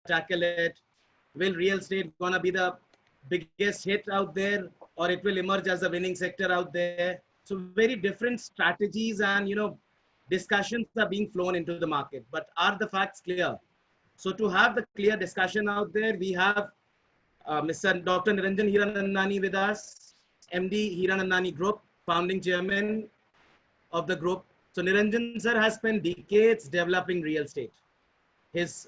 tackle it? Will real estate gonna be the biggest hit out there, or it will emerge as a winning sector out there? So very different strategies and discussions are being flown into the market. But are the facts clear? So to have the clear discussion out there, we have Mr. Dr. Niranjan Hiranandani with us, MD Hiranandani Group, founding chairman of the group. So Niranjan sir has spent decades developing real estate. His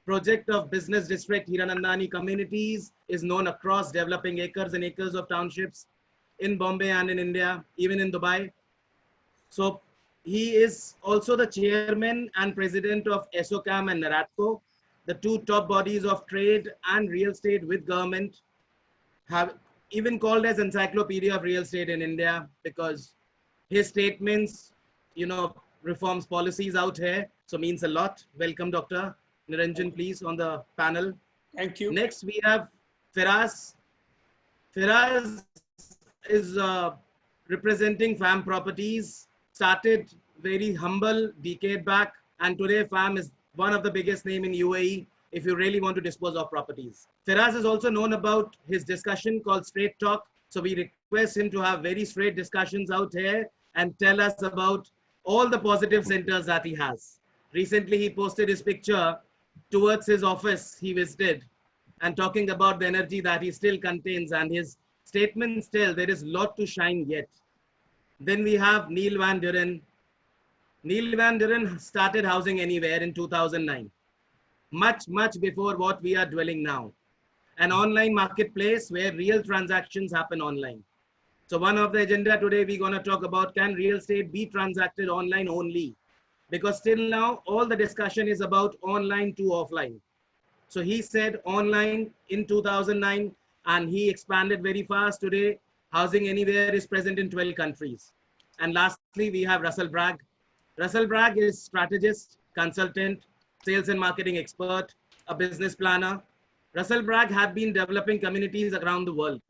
project of business district Hiranandani communities is known across, developing acres and acres of townships in Bombay and in India, even in Dubai. So he is also the chairman and president of ESOCAM and NARATCO, the two top bodies of trade and real estate with government, have even called as encyclopedia of real estate in India, because his statements, reforms policies out here. So means a lot. Welcome, Dr. Niranjan, please, on the panel. Thank you. Next, we have Firaz. Firaz is representing FAM Properties, started very humble decade back, and today FAM is one of the biggest name in UAE if you really want to dispose of properties. Firaz is also known about his discussion called Straight Talk. So we request him to have very straight discussions out here and tell us about all the positive centers that he has. Recently, he posted his picture towards his office he visited and talking about the energy that he still contains, and his statements tell there is a lot to shine yet. Then we have Neil Van Duren. Neil Van Duren started Housing Anywhere in 2009, much before what we are dwelling now. An online marketplace where real transactions happen online. So one of the agenda today, we're going to talk about, can real estate be transacted online only? Because till now, all the discussion is about online to offline. So he said online in 2009, and he expanded very fast. Today, Housing Anywhere is present in 12 countries. And lastly, we have Russell Bragg. Russell Bragg is strategist, consultant, sales and marketing expert, a business planner. Russell Bragg had been developing communities around the world.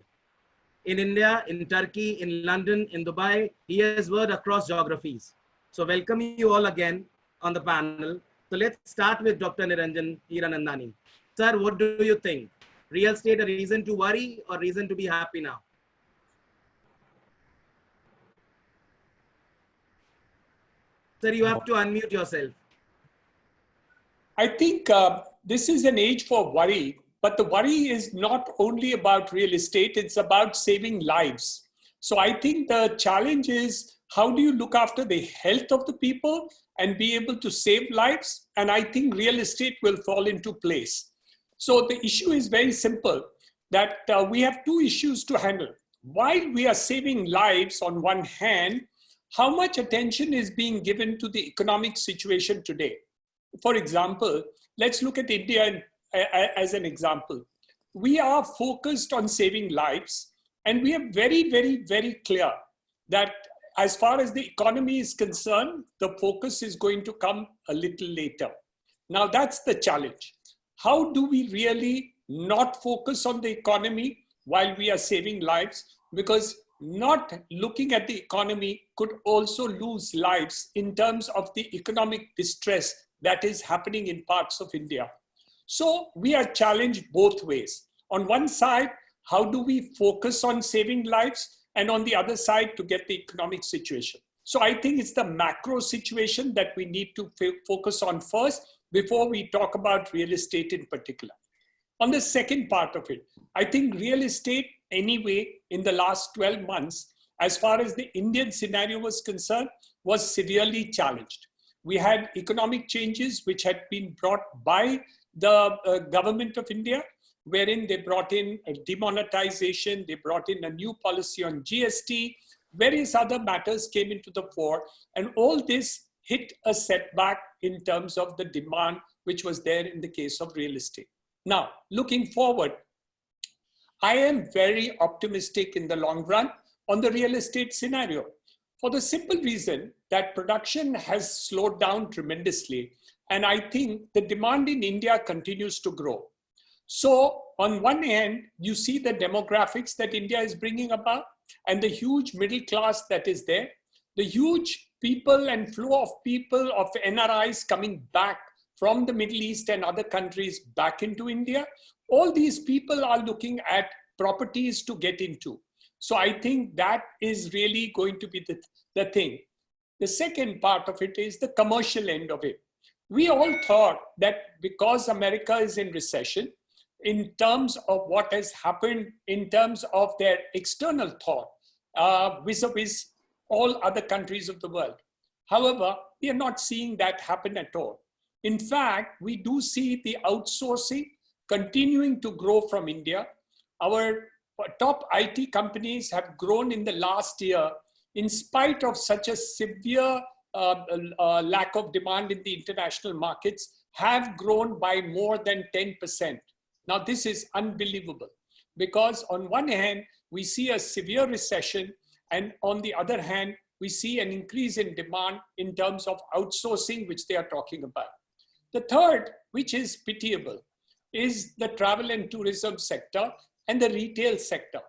In India, in Turkey, in London, in Dubai, he has worked across geographies. So welcome you all again on the panel. So let's start with Dr. Niranjan Hiranandani. Sir, what do you think? Real estate a reason to worry or reason to be happy now? Sir, you have to unmute yourself. I think this is an age for worry, but the worry is not only about real estate, it's about saving lives. So I think the challenge is, how do you look after the health of the people and be able to save lives? And I think real estate will fall into place. So the issue is very simple, that we have two issues to handle. While we are saving lives on one hand, how much attention is being given to the economic situation today? For example, let's look at India as an example. We are focused on saving lives, and we are very clear that as far as the economy is concerned, the focus is going to come a little later. Now that's the challenge. How do we really not focus on the economy while we are saving lives? Because not looking at the economy could also lose lives in terms of the economic distress that is happening in parts of India. So we are challenged both ways. On one side, how do we focus on saving lives? And on the other side, to get the economic situation. So I think it's the macro situation that we need to focus on first before we talk about real estate in particular. On the second part of it, I think real estate anyway in the last 12 months, as far as the Indian scenario was concerned, was severely challenged. We had economic changes which had been brought by the government of India, wherein they brought in a demonetization, they brought in a new policy on GST, various other matters came into the fore, and all this hit a setback in terms of the demand which was there in the case of real estate. Now, looking forward, I am very optimistic in the long run on the real estate scenario for the simple reason that production has slowed down tremendously, and I think the demand in India continues to grow. So on one hand, you see the demographics that India is bringing about and the huge middle class that is there, the huge people and flow of people of NRIs coming back from the Middle East and other countries back into India. All these people are looking at properties to get into. So I think that is really going to be the thing. The second part of it is the commercial end of it. We all thought that because America is in recession, in terms of what has happened in terms of their external thought, vis-a-vis all other countries of the world. However, we are not seeing that happen at all. In fact, we do see the outsourcing continuing to grow from India. Our top IT companies have grown in the last year in spite of such a severe lack of demand in the international markets, have grown by more than 10%. Now, this is unbelievable because on one hand, we see a severe recession, and on the other hand, we see an increase in demand in terms of outsourcing, which they are talking about. The third, which is pitiable, is the travel and tourism sector and the retail sector.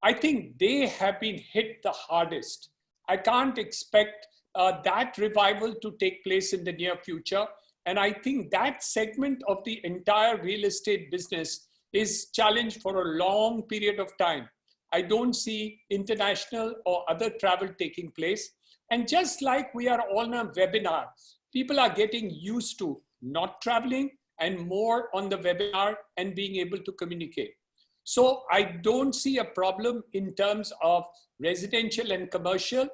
I think they have been hit the hardest. I can't expect that revival to take place in the near future. And I think that segment of the entire real estate business is challenged for a long period of time. I don't see international or other travel taking place. And just like we are on a webinar, people are getting used to not traveling and more on the webinar and being able to communicate. So I don't see a problem in terms of residential and commercial.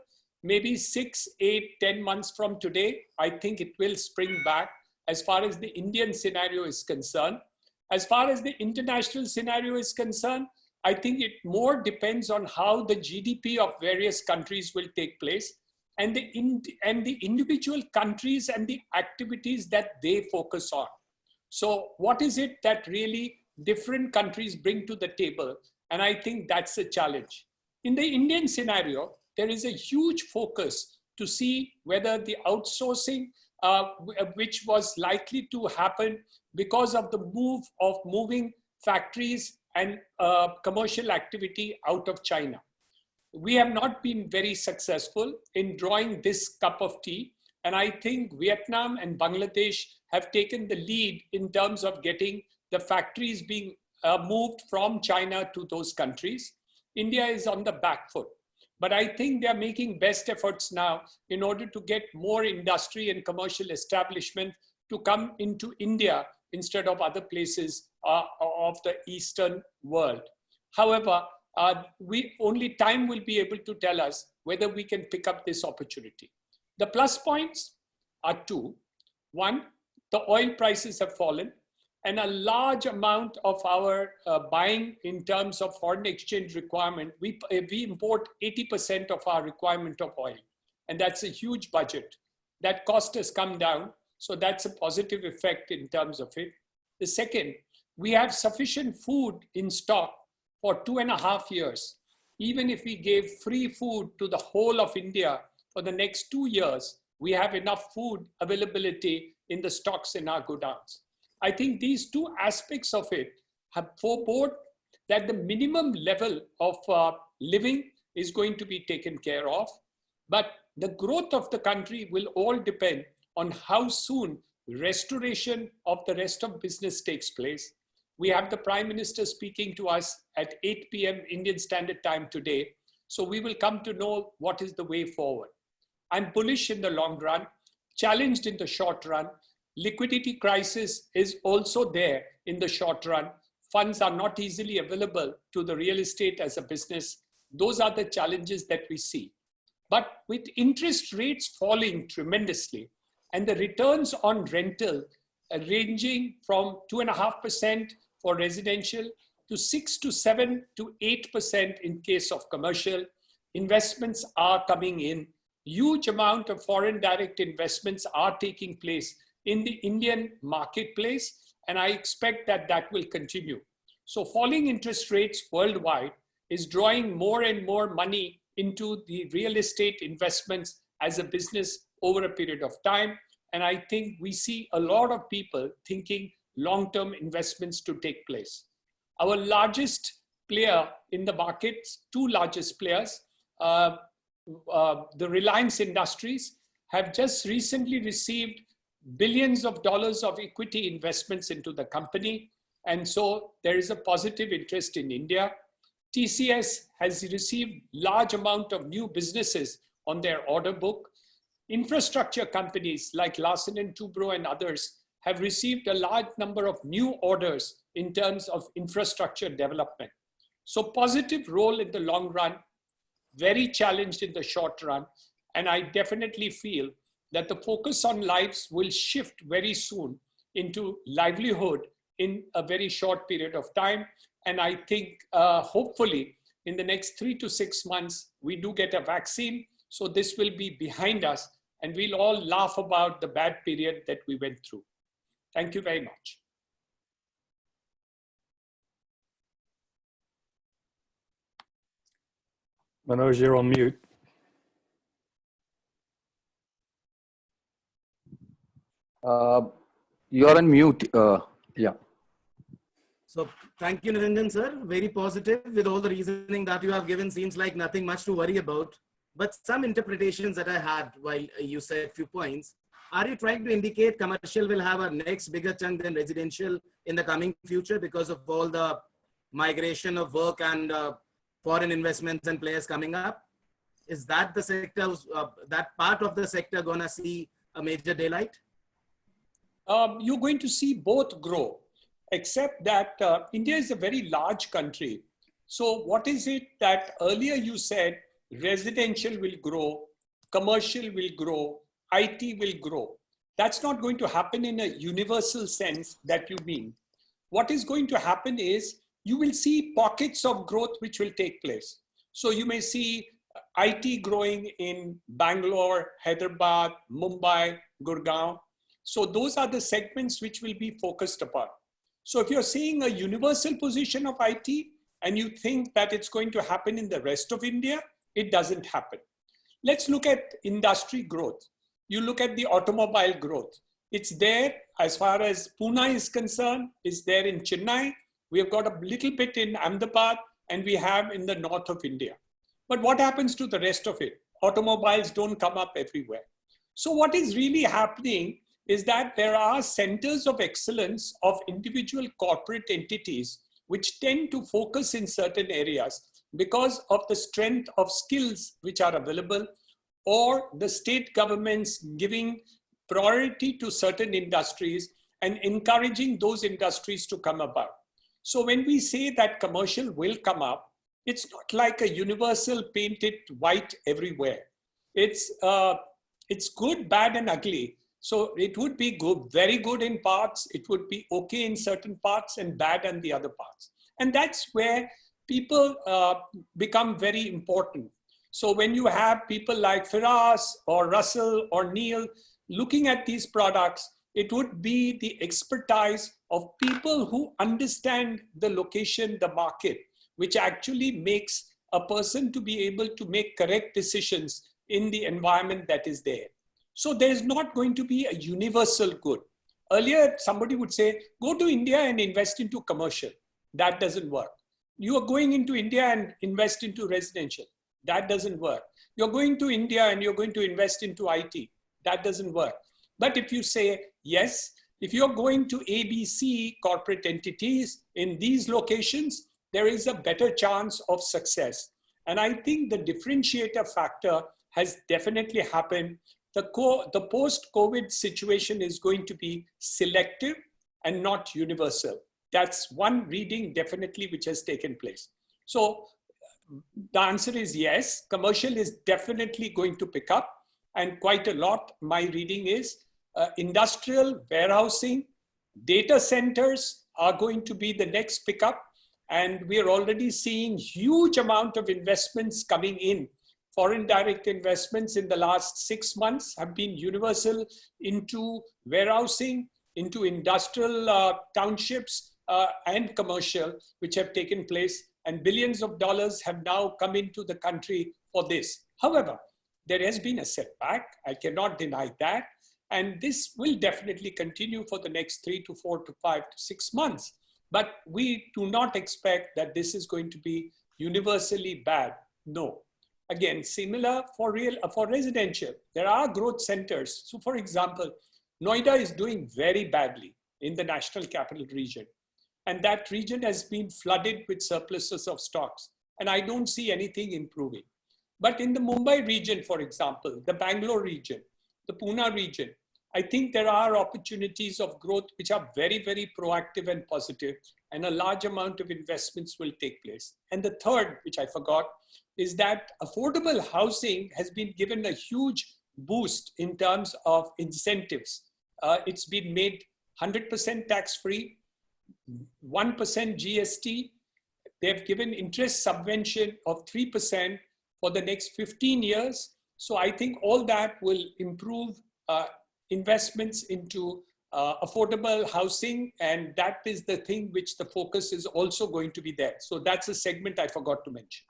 Maybe 6, 8, 10 months from today, I think it will spring back as far as the Indian scenario is concerned. As far as the international scenario is concerned, I think it more depends on how the GDP of various countries will take place and the individual countries and the activities that they focus on. So what is it that really different countries bring to the table? And I think that's a challenge. In the Indian scenario, there is a huge focus to see whether the outsourcing, which was likely to happen because of the move of moving factories and commercial activity out of China. We have not been very successful in drawing this cup of tea. And I think Vietnam and Bangladesh have taken the lead in terms of getting the factories being moved from China to those countries. India is on the back foot. But I think they're making best efforts now in order to get more industry and commercial establishment to come into India instead of other places of the Eastern world. However, only time will be able to tell us whether we can pick up this opportunity. The plus points are two. One, the oil prices have fallen, and a large amount of our buying in terms of foreign exchange requirement, we import 80% of our requirement of oil. And that's a huge budget. That cost has come down. So that's a positive effect in terms of it. The second, we have sufficient food in stock for 2.5 years. Even if we gave free food to the whole of India for the next 2 years, we have enough food availability in the stocks in our godowns. I think these two aspects of it have forebode that the minimum level of living is going to be taken care of. But the growth of the country will all depend on how soon restoration of the rest of business takes place. We have the Prime Minister speaking to us at 8 p.m. Indian Standard Time today. So we will come to know what is the way forward. I'm bullish in the long run, challenged in the short run. Liquidity crisis is also there in the short run. Funds are not easily available to the real estate as a business. Those are the challenges that we see. But with interest rates falling tremendously and the returns on rental ranging from 2.5% for residential to 6 to 7 to 8% in case of commercial, investments are coming in. Huge amount of foreign direct investments are taking place in the Indian marketplace, and I expect that that will continue. So falling interest rates worldwide is drawing more and more money into the real estate investments as a business over a period of time. And I think we see a lot of people thinking long-term investments to take place. Our largest player in the markets, two largest players, the Reliance Industries, have just recently received billions of dollars of equity investments into the company. And so there is a positive interest in India. TCS has received large amount of new businesses on their order book. Infrastructure companies like Larsen & Toubro and others have received a large number of new orders in terms of infrastructure development. So positive role in the long run, very challenged in the short run. And I definitely feel that the focus on lives will shift very soon into livelihood in a very short period of time. And I think hopefully in the next 3 to 6 months, we do get a vaccine. So this will be behind us and we'll all laugh about the bad period that we went through. Thank you very much. Manoj, you're on mute. You're on mute. Yeah. So thank you, Niranjan sir. Very positive with all the reasoning that you have given. Seems like nothing much to worry about. But some interpretations that I had while you said few points. Are you trying to indicate commercial will have a next bigger chunk than residential in the coming future because of all the migration of work and foreign investments and players coming up? Is that the sector, that part of the sector gonna see a major daylight? You're going to see both grow, except that India is a very large country. So what is it that earlier you said residential will grow, commercial will grow, IT will grow? That's not going to happen in a universal sense that you mean. What is going to happen is you will see pockets of growth which will take place. So you may see IT growing in Bangalore, Hyderabad, Mumbai, Gurgaon. So those are the segments which will be focused upon. So if you're seeing a universal position of IT and you think that it's going to happen in the rest of India, it doesn't happen. Let's look at industry growth. You look at the automobile growth. It's there as far as Pune is concerned, it's there in Chennai. We have got a little bit in Ahmedabad and we have in the north of India. But what happens to the rest of it? Automobiles don't come up everywhere. So what is really happening is that there are centers of excellence of individual corporate entities which tend to focus in certain areas because of the strength of skills which are available, or the state governments giving priority to certain industries and encouraging those industries to come about. So when we say that commercial will come up, it's not like a universal painted white everywhere. It's good, bad, and ugly. So it would be good, very good in parts, it would be okay in certain parts and bad in the other parts. And that's where people become very important. So when you have people like Firas or Russell or Neil looking at these products, it would be the expertise of people who understand the location, the market, which actually makes a person to be able to make correct decisions in the environment that is there. So there's not going to be a universal good. Earlier, somebody would say, go to India and invest into commercial. That doesn't work. You are going into India and invest into residential. That doesn't work. You're going to India and you're going to invest into IT. That doesn't work. But if you say, yes, if you're going to ABC corporate entities in these locations, there is a better chance of success. And I think the differentiator factor has definitely happened. The post-COVID situation is going to be selective and not universal. That's one reading definitely which has taken place. So the answer is yes, commercial is definitely going to pick up, and quite a lot. My reading is industrial, warehousing, data centers are going to be the next pickup. And we are already seeing huge amount of investments coming in. Foreign direct investments in the last 6 months have been universal into warehousing, into industrial townships and commercial, which have taken place, and billions of dollars have now come into the country for this. However, there has been a setback. I cannot deny that. And this will definitely continue for the next 3 to 4 to 5 to 6 months. But we do not expect that this is going to be universally bad. No. Again, similar for residential. There are growth centers. So for example, Noida is doing very badly in the National Capital Region. And that region has been flooded with surpluses of stocks. And I don't see anything improving. But in the Mumbai region, for example, the Bangalore region, the Pune region, I think there are opportunities of growth which are very, very proactive and positive, and a large amount of investments will take place. And the third, which I forgot, is that affordable housing has been given a huge boost in terms of incentives. It's been made 100% tax-free, 1% GST. They've given interest subvention of 3% for the next 15 years. So I think all that will improve investments into affordable housing. And that is the thing which the focus is also going to be there. So that's a segment I forgot to mention.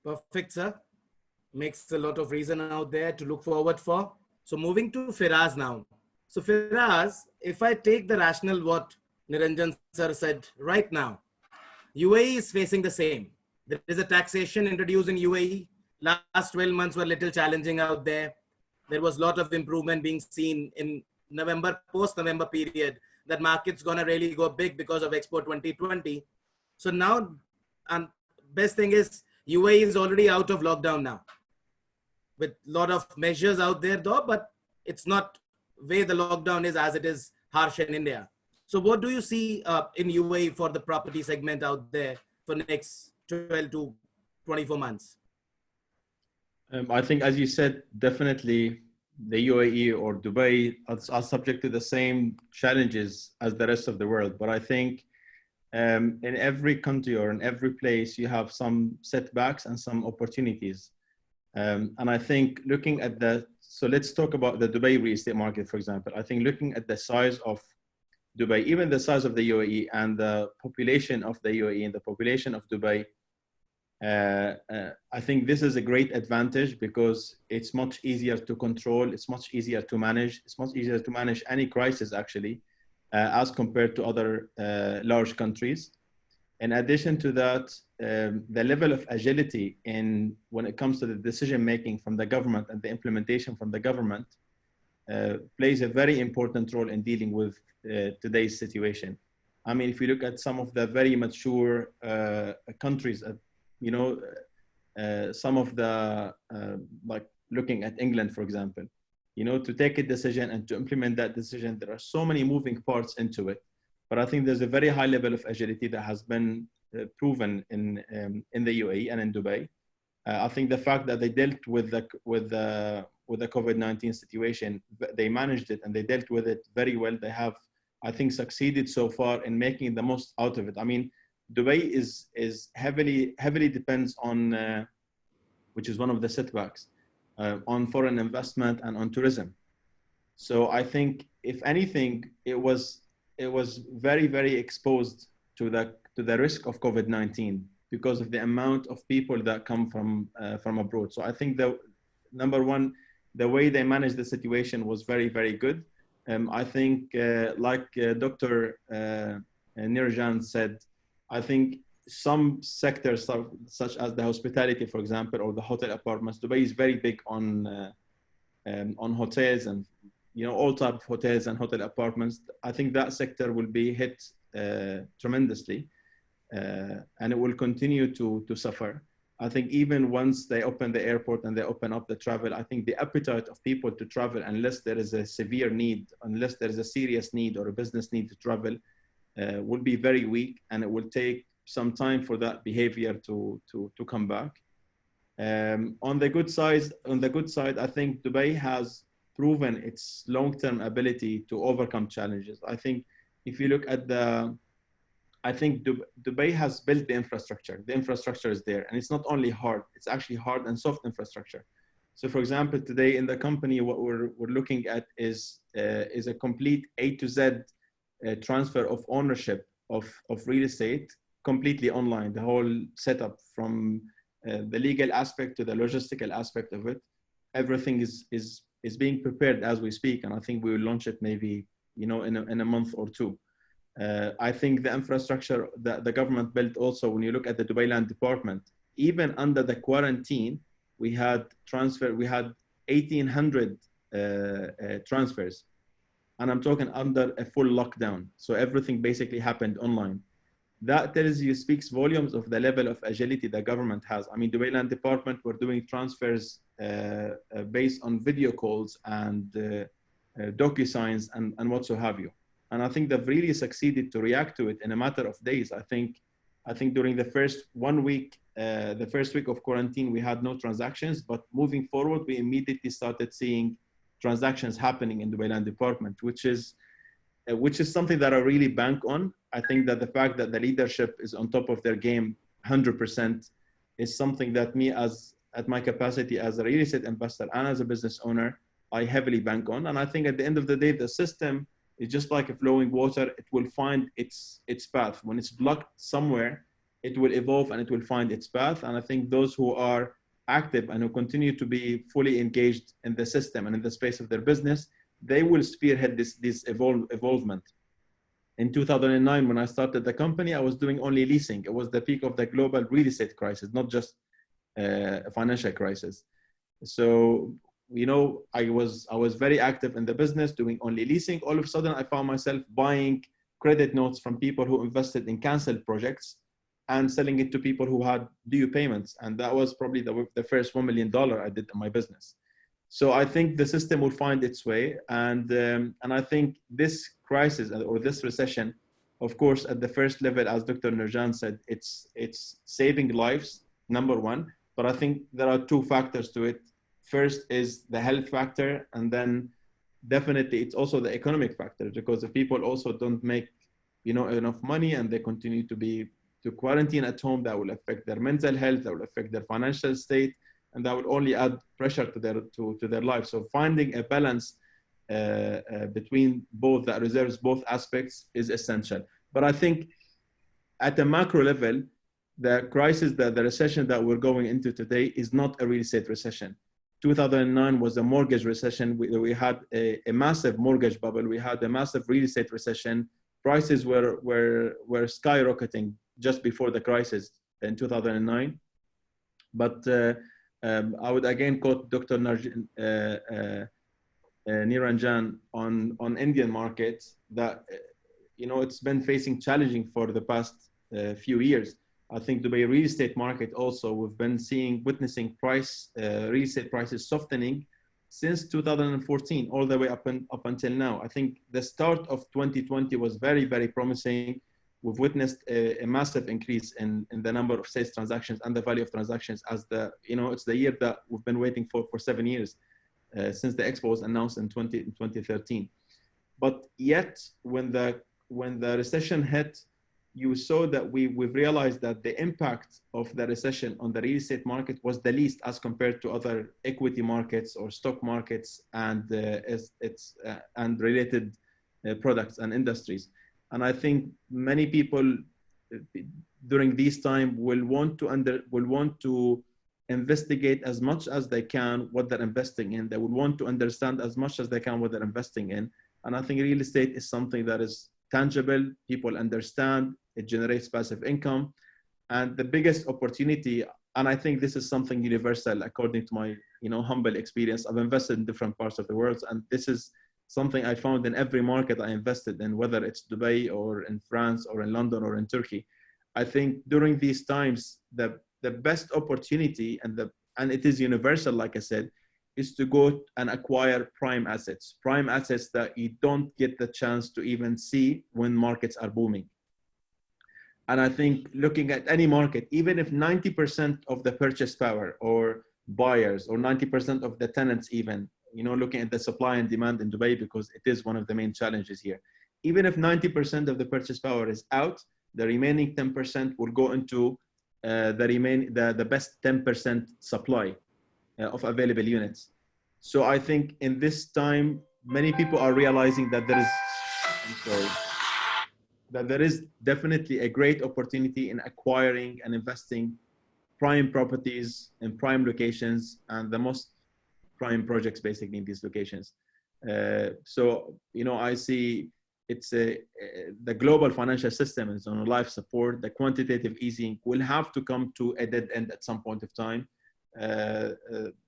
Perfect, sir. Makes a lot of reason out there to look forward for. So moving to Firaz now. So Firaz, if I take the rationale what Niranjan sir said right now, UAE is facing the same. There is a taxation introduced in UAE. Last 12 months were a little challenging out there. There was a lot of improvement being seen in November, post-November period. That market's gonna really go big because of Expo 2020. So now, and best thing is UAE is already out of lockdown now, with a lot of measures out there though, but it's not way the lockdown is as it is harsh in India. So what do you see in UAE for the property segment out there for next 12 to 24 months? I think, as you said, definitely the UAE or Dubai are subject to the same challenges as the rest of the world. But I think in every country or in every place, you have some setbacks and some opportunities. And I think looking at so let's talk about the Dubai real estate market, for example. I think looking at the size of Dubai, even the size of the UAE and the population of the UAE and the population of Dubai, I think this is a great advantage because it's much easier to control, it's much easier to manage, it's much easier to manage any crisis actually, as compared to other large countries. In addition to that, the level of agility when it comes to the decision-making from the government and the implementation from the government plays a very important role in dealing with today's situation. I mean, if you look at some of the very mature countries, some of the, like looking at England, for example, to take a decision and to implement that decision, there are so many moving parts into it. But I think there's a very high level of agility that has been proven in the UAE and in Dubai. I think the fact that they dealt with the COVID-19 situation, they managed it and they dealt with it very well. They have, I think, succeeded so far in making the most out of it. I mean, Dubai is heavily depends on, which is one of the setbacks, on foreign investment and on tourism. So I think, if anything, it was very, very exposed to the risk of COVID-19 because of the amount of people that come from abroad. So I think number one, the way they managed the situation was very, very good. I think, like Dr. Niranjan said, I think some sectors such as the hospitality, for example, or the hotel apartments, Dubai is very big on hotels and all type of hotels and hotel apartments. I think that sector will be hit tremendously, and it will continue to suffer. I think even once they open the airport and they open up the travel, I think the appetite of people to travel, unless there is a severe need, unless there is a serious need or a business need to travel, will be very weak, and it will take some time for that behavior to come back. On the good side, I think Dubai has proven its long-term ability to overcome challenges. I think if you look at Dubai has built the infrastructure. The infrastructure is there, and it's not only hard, it's actually hard and soft infrastructure. So for example, today in the company, what we're looking at is a complete A to Z transfer of ownership of real estate completely online. The whole setup from the legal aspect to the logistical aspect of it, everything is being prepared as we speak, and I think we will launch it maybe in a month or two. I think the infrastructure that the government built also, when you look at the Dubai Land Department, even under the quarantine, we had 1,800 transfers. And I'm talking under a full lockdown. So everything basically happened online. That tells you, speaks volumes of the level of agility the government has. I mean, Dubai Land Department were doing transfers based on video calls and DocuSigns and what so have you. And I think they've really succeeded to react to it in a matter of days. I think during the first 1 week, the first week of quarantine, we had no transactions, but moving forward, we immediately started seeing transactions happening in the Dubai Land Department, which is something that I really bank on. I think that the fact that the leadership is on top of their game 100% is something that me, at my capacity as a real estate investor and as a business owner, I heavily bank on. And I think at the end of the day, the system is just like a flowing water. It will find its path. When it's blocked somewhere, it will evolve and it will find its path. And I think those who are active and who continue to be fully engaged in the system and in the space of their business, they will spearhead this evolvement. In 2009, when I started the company, I was doing only leasing. It was the peak of the global real estate crisis, not just a financial crisis. So, I was very active in the business, doing only leasing. All of a sudden, I found myself buying credit notes from people who invested in canceled projects and selling it to people who had due payments. And that was probably the first $1 million I did in my business. So I think the system will find its way. And I think this crisis or this recession, of course, at the first level, as Dr. Nurjan said, it's saving lives, number one. But I think there are two factors to it. First is the health factor, and then definitely it's also the economic factor, because if people also don't make enough money and they continue to quarantine at home, that will affect their mental health, that will affect their financial state, and that will only add pressure to their life. So finding a balance between both that reserves both aspects is essential. But I think at a macro level, the crisis, the recession that we're going into today is not a real estate recession. 2009 was a mortgage recession. We had a massive mortgage bubble. We had a massive real estate recession. Prices were skyrocketing just before the crisis in 2009. But I would again quote Dr. Niranjan on Indian markets that it's been facing challenging for the past few years. I think Dubai real estate market also, we've been witnessing real estate prices softening since 2014 all the way up until now. I think the start of 2020 was very, very promising. We've witnessed a massive increase in the number of sales transactions and the value of transactions as it's the year that we've been waiting for 7 years since the expo was announced in 2013. But yet when the recession hit, you saw that we've realized that the impact of the recession on the real estate market was the least as compared to other equity markets or stock markets and related products and industries. And I think many people during this time will want to investigate as much as they can what they're investing in. They will want to understand as much as they can what they're investing in. And I think real estate is something that is tangible, people understand, it generates passive income. And the biggest opportunity, and I think this is something universal according to my humble experience. I've invested in different parts of the world, and this is something I found in every market I invested in, whether it's Dubai or in France or in London or in Turkey. I think during these times, the best opportunity, and it is universal, like I said, is to go and acquire prime assets that you don't get the chance to even see when markets are booming. And I think looking at any market, even if 90% of the purchase power or buyers or 90% of the tenants even, looking at the supply and demand in Dubai, because it is one of the main challenges here. Even if 90% of the purchase power is out, the remaining 10% will go into the best 10% supply of available units. So I think in this time, many people are realizing that there is definitely a great opportunity in acquiring and investing prime properties in prime locations and the most prime projects basically in these locations. So I see the global financial system is on life support. The quantitative easing will have to come to a dead end at some point of time.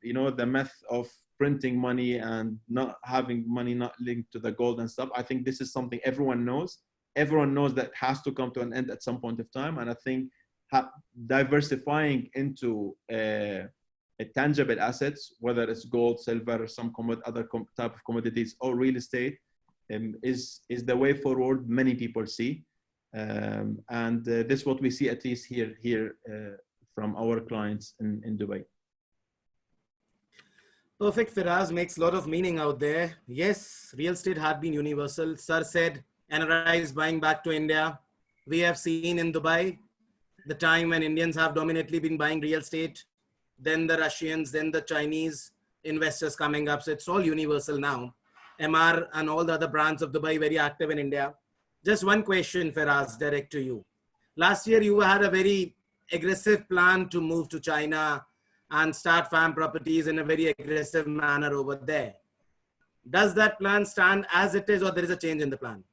you know, the myth of printing money and not having money not linked to the gold and stuff. I think this is something everyone knows. Everyone knows that has to come to an end at some point of time. And I think diversifying into tangible assets, whether it's gold, silver, some other type of commodities, or real estate, is the way forward. Many people see, and this is what we see, at least here from our clients in Dubai. Perfect. Firas, makes a lot of meaning out there. Yes, real estate had been universal. Sir said NRIs buying back to India. We have seen in Dubai the time when Indians have dominantly been buying real estate, then the Russians, then the Chinese investors coming up. So it's all universal now. MR and all the other brands of Dubai very active in India. Just one question, Firas, direct to you. Last year, you had a very aggressive plan to move to China and start FAM properties in a very aggressive manner over there. Does that plan stand as it is, or there is a change in the plan?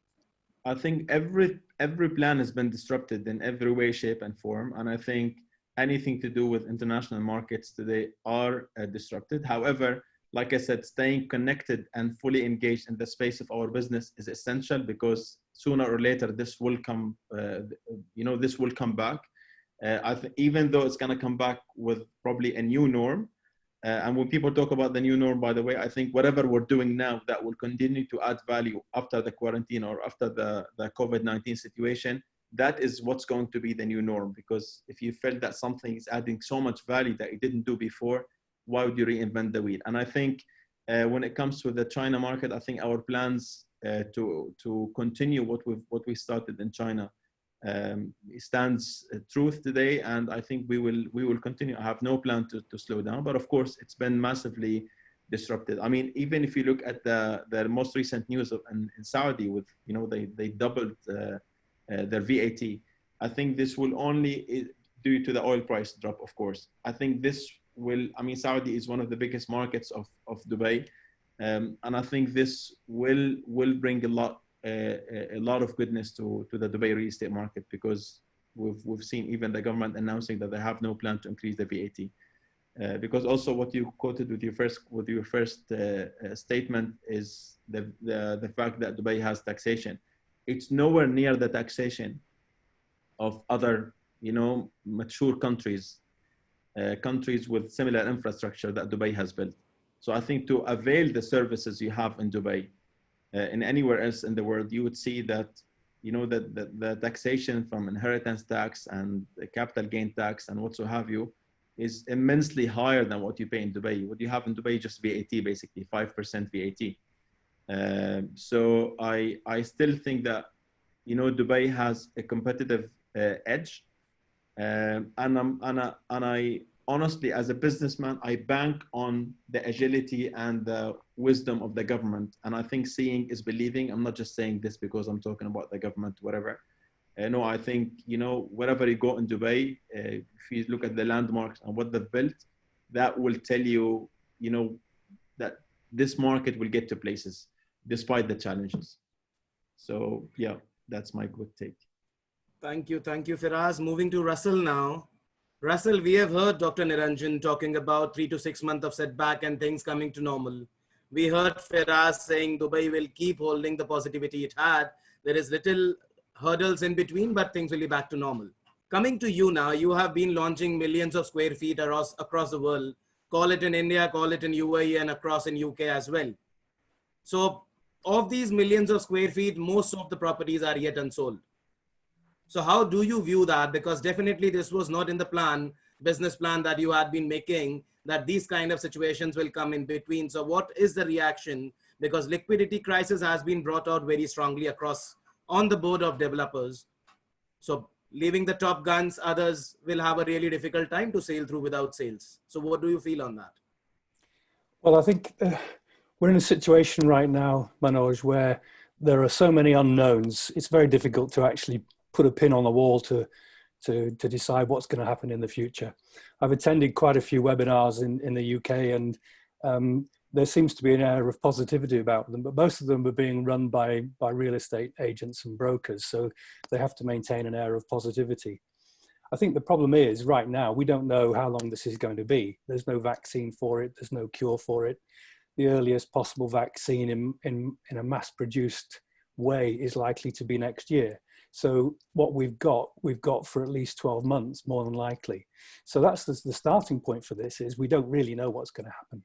I think every plan has been disrupted in every way, shape, and form. And I think anything to do with international markets today are disrupted. However, like I said, staying connected and fully engaged in the space of our business is essential, because sooner or later this will come, this will come back. Even though it's going to come back with probably a new norm. And when people talk about the new norm, by the way, I think whatever we're doing now that will continue to add value after the quarantine or after the COVID-19 situation, that is what's going to be the new norm. Because if you felt that something is adding so much value that it didn't do before, why would you reinvent the wheel? And I think when it comes to the China market, I think our plans to continue what we started in China stands truth today, and I think we will continue. I have no plan to slow down, but of course it's been massively disrupted. I mean, even if you look at the most recent news in Saudi, with they doubled their VAT. I think this will only, due to the oil price drop, of course. I think this will, I mean, Saudi is one of the biggest markets of Dubai, and I think this will bring a lot of goodness to the Dubai real estate market, because we've seen even the government announcing that they have no plan to increase the VAT. Because also what you quoted with your first statement is the fact that Dubai has taxation. It's nowhere near the taxation of other mature countries, countries with similar infrastructure that Dubai has built. So I think to avail the services you have in Dubai, in anywhere else in the world, you would see that the taxation from inheritance tax and the capital gain tax and what so have you is immensely higher than what you pay in Dubai. What you have in Dubai is just VAT, basically 5% VAT. So I still think that Dubai has a competitive edge, and I honestly, as a businessman, I bank on the agility and the wisdom of the government. And I think seeing is believing. I'm not just saying this because I'm talking about the government, whatever. No, I think, wherever you go in Dubai, if you look at the landmarks and what they've built, that will tell you, that this market will get to places despite the challenges. So yeah, that's my good take. Thank you, Firas. Moving to Russell now. Russell, we have heard Dr. Niranjan talking about 3 to 6 months of setback and things coming to normal. We heard Firas saying Dubai will keep holding the positivity it had. There is little hurdles in between, but things will be back to normal. Coming to you now, you have been launching millions of square feet across the world. Call it in India, call it in UAE, and across in UK as well. So of these millions of square feet, most of the properties are yet unsold. So how do you view that? Because definitely this was not in the business plan that you had been making, that these kind of situations will come in between. So what is the reaction? Because liquidity crisis has been brought out very strongly on the board of developers. So leaving the top guns, others will have a really difficult time to sail through without sales. So what do you feel on that? Well, I think we're in a situation right now, Manoj, where there are so many unknowns. It's very difficult to actually put a pin on the wall to decide what's going to happen in the future. I've attended quite a few webinars in the UK, and there seems to be an air of positivity about them, but most of them are being run by real estate agents and brokers, so they have to maintain an air of positivity. I think the problem is right now, we don't know how long this is going to be. There's no vaccine for it. There's no cure for it. The earliest possible vaccine in a mass-produced way is likely to be next year. So what we've got for at least 12 months, more than likely. So that's the starting point for this, is we don't really know what's going to happen.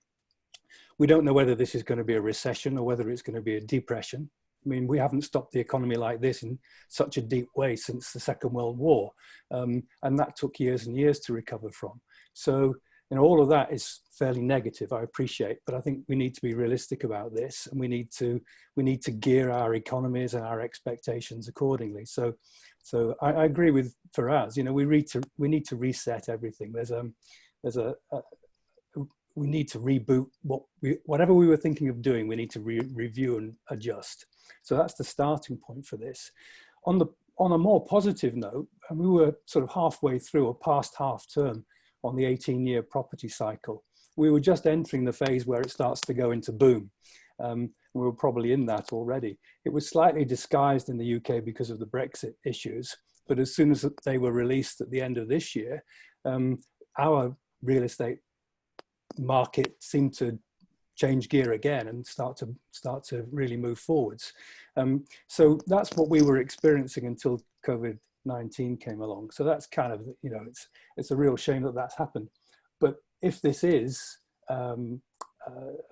We don't know whether this is going to be a recession or whether it's going to be a depression. I mean, we haven't stopped the economy like this in such a deep way since the Second World War. And that took years and years to recover from. So, you know, all of that is fairly negative, I appreciate, but I think we need to be realistic about this, and we need to gear our economies and our expectations accordingly. So I agree with Faraz. You know, we need to reset everything. We need to reboot whatever we were thinking of doing. We need to review and adjust. So that's the starting point for this. On a more positive note, and we were sort of halfway through, or past half term on the 18-year property cycle. We were just entering the phase where it starts to go into boom. We were probably in that already. It was slightly disguised in the UK because of the Brexit issues, but as soon as they were released at the end of this year, our real estate market seemed to change gear again and start to really move forwards. So that's what we were experiencing until COVID-19 came along. So that's kind of, you know, it's a real shame that that's happened. But if this is a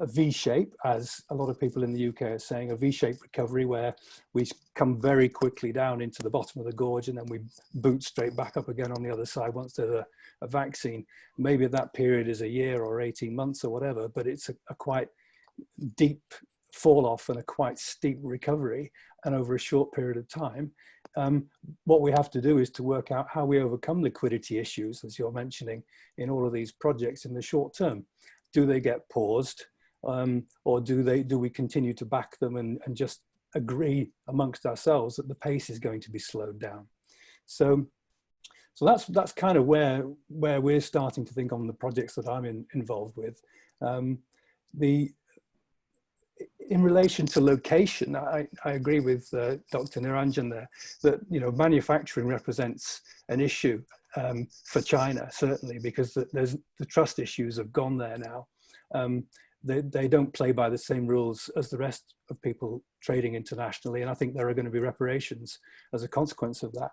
V-shape, as a lot of people in the UK are saying, a V-shaped recovery where we come very quickly down into the bottom of the gorge and then we boot straight back up again on the other side once there's a vaccine. Maybe that period is a year or 18 months or whatever, but it's a quite deep fall off and a quite steep recovery, and over a short period of time. What we have to do is to work out how we overcome liquidity issues, as you're mentioning, in all of these projects in the short term. Do they get paused, or do we continue to back them and just agree amongst ourselves that the pace is going to be slowed down? So that's kind of where we're starting to think on the projects that I'm involved with. In relation to location, I agree with Dr. Niranjan there, that, you know, manufacturing represents an issue for China, certainly, because the trust issues have gone there now. They don't play by the same rules as the rest of people trading internationally, and I think there are going to be reparations as a consequence of that,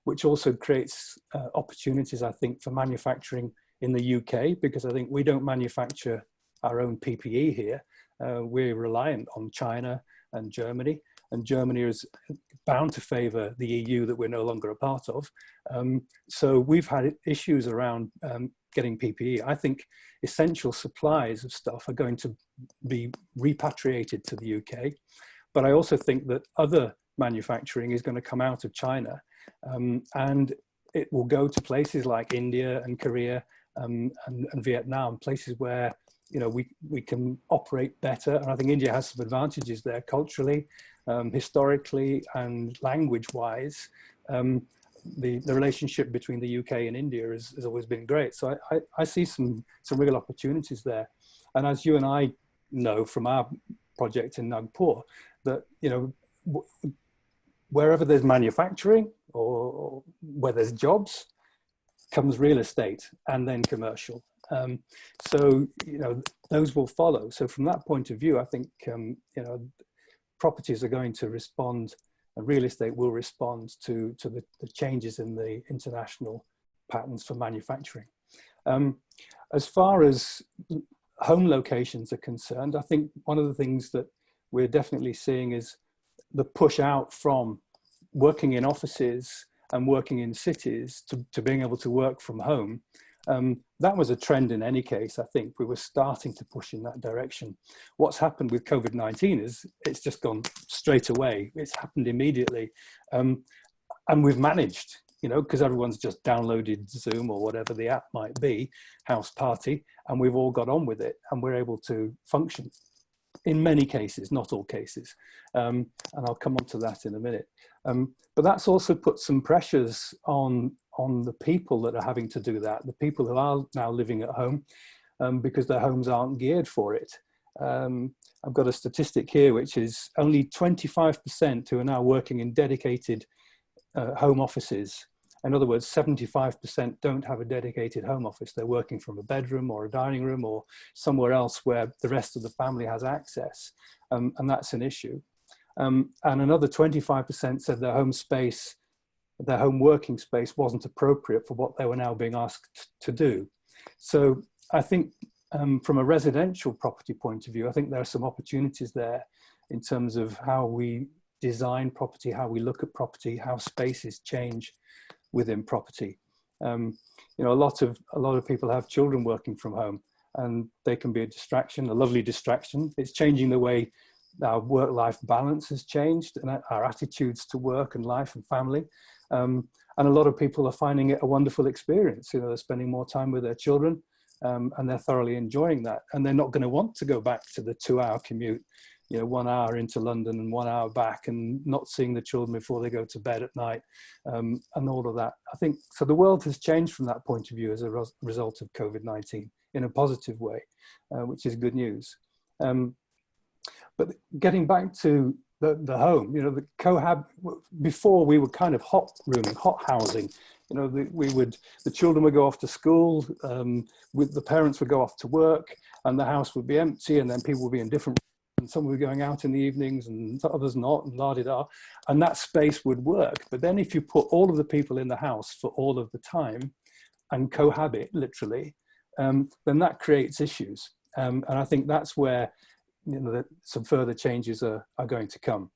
which also creates opportunities, I think, for manufacturing in the UK, because I think we don't manufacture our own PPE here. We're reliant on China and Germany is bound to favour the EU that we're no longer a part of. So we've had issues around getting PPE. I think essential supplies of stuff are going to be repatriated to the UK, but I also think that other manufacturing is going to come out of China, and it will go to places like India and Korea and Vietnam, places where, you know, we can operate better. And I think India has some advantages there culturally, historically, and language-wise. The relationship between the UK and India has always been great. So I see some real opportunities there. And as you and I know from our project in Nagpur, that, you know, wherever there's manufacturing or where there's jobs, comes real estate and then commercial. So, you know, those will follow. So from that point of view, I think, you know, properties are going to respond, and real estate will respond to the changes in the international patterns for manufacturing. As far as home locations are concerned, I think one of the things that we're definitely seeing is the push out from working in offices and working in cities to being able to work from home. That was a trend in any case. I think we were starting to push in that direction. What's happened with COVID-19 is it's just gone straight away. It's happened immediately. And we've managed, you know, because everyone's just downloaded Zoom or whatever the app might be, House Party, and we've all got on with it, and we're able to function in many cases, not all cases. And I'll come on to that in a minute. But that's also put some pressures on the people that are having to do that, the people who are now living at home, because their homes aren't geared for it. I've got a statistic here, which is only 25% who are now working in dedicated home offices In other words, 75% don't have a dedicated home office. They're working from a bedroom or a dining room or somewhere else where the rest of the family has access. And that's an issue. And another 25% said their home space, their home working space wasn't appropriate for what they were now being asked to do. So I think from a residential property point of view, I think there are some opportunities there in terms of how we design property, how we look at property, how spaces change within property. You know, a lot of people have children working from home, and they can be a distraction, a lovely distraction. It's changing the way our work-life balance has changed, and our attitudes to work and life and family. And a lot of people are finding it a wonderful experience. You know, they're spending more time with their children, and they're thoroughly enjoying that. And they're not going to want to go back to the 2-hour commute, you know, 1 hour into London and 1 hour back, and not seeing the children before they go to bed at night, and all of that. I think, so the world has changed from that point of view as a result of COVID-19 in a positive way, which is good news. But getting back to the home, you know, the before we were kind of hot rooming, hot housing. You know, the children would go off to school, the parents would go off to work, and the house would be empty, and then people would be in different, and some would be going out in the evenings and others not, and la-di-da, and that space would work. But then if you put all of the people in the house for all of the time and cohabit, literally, then that creates issues. And I think that's where, you know, some further changes are going to come.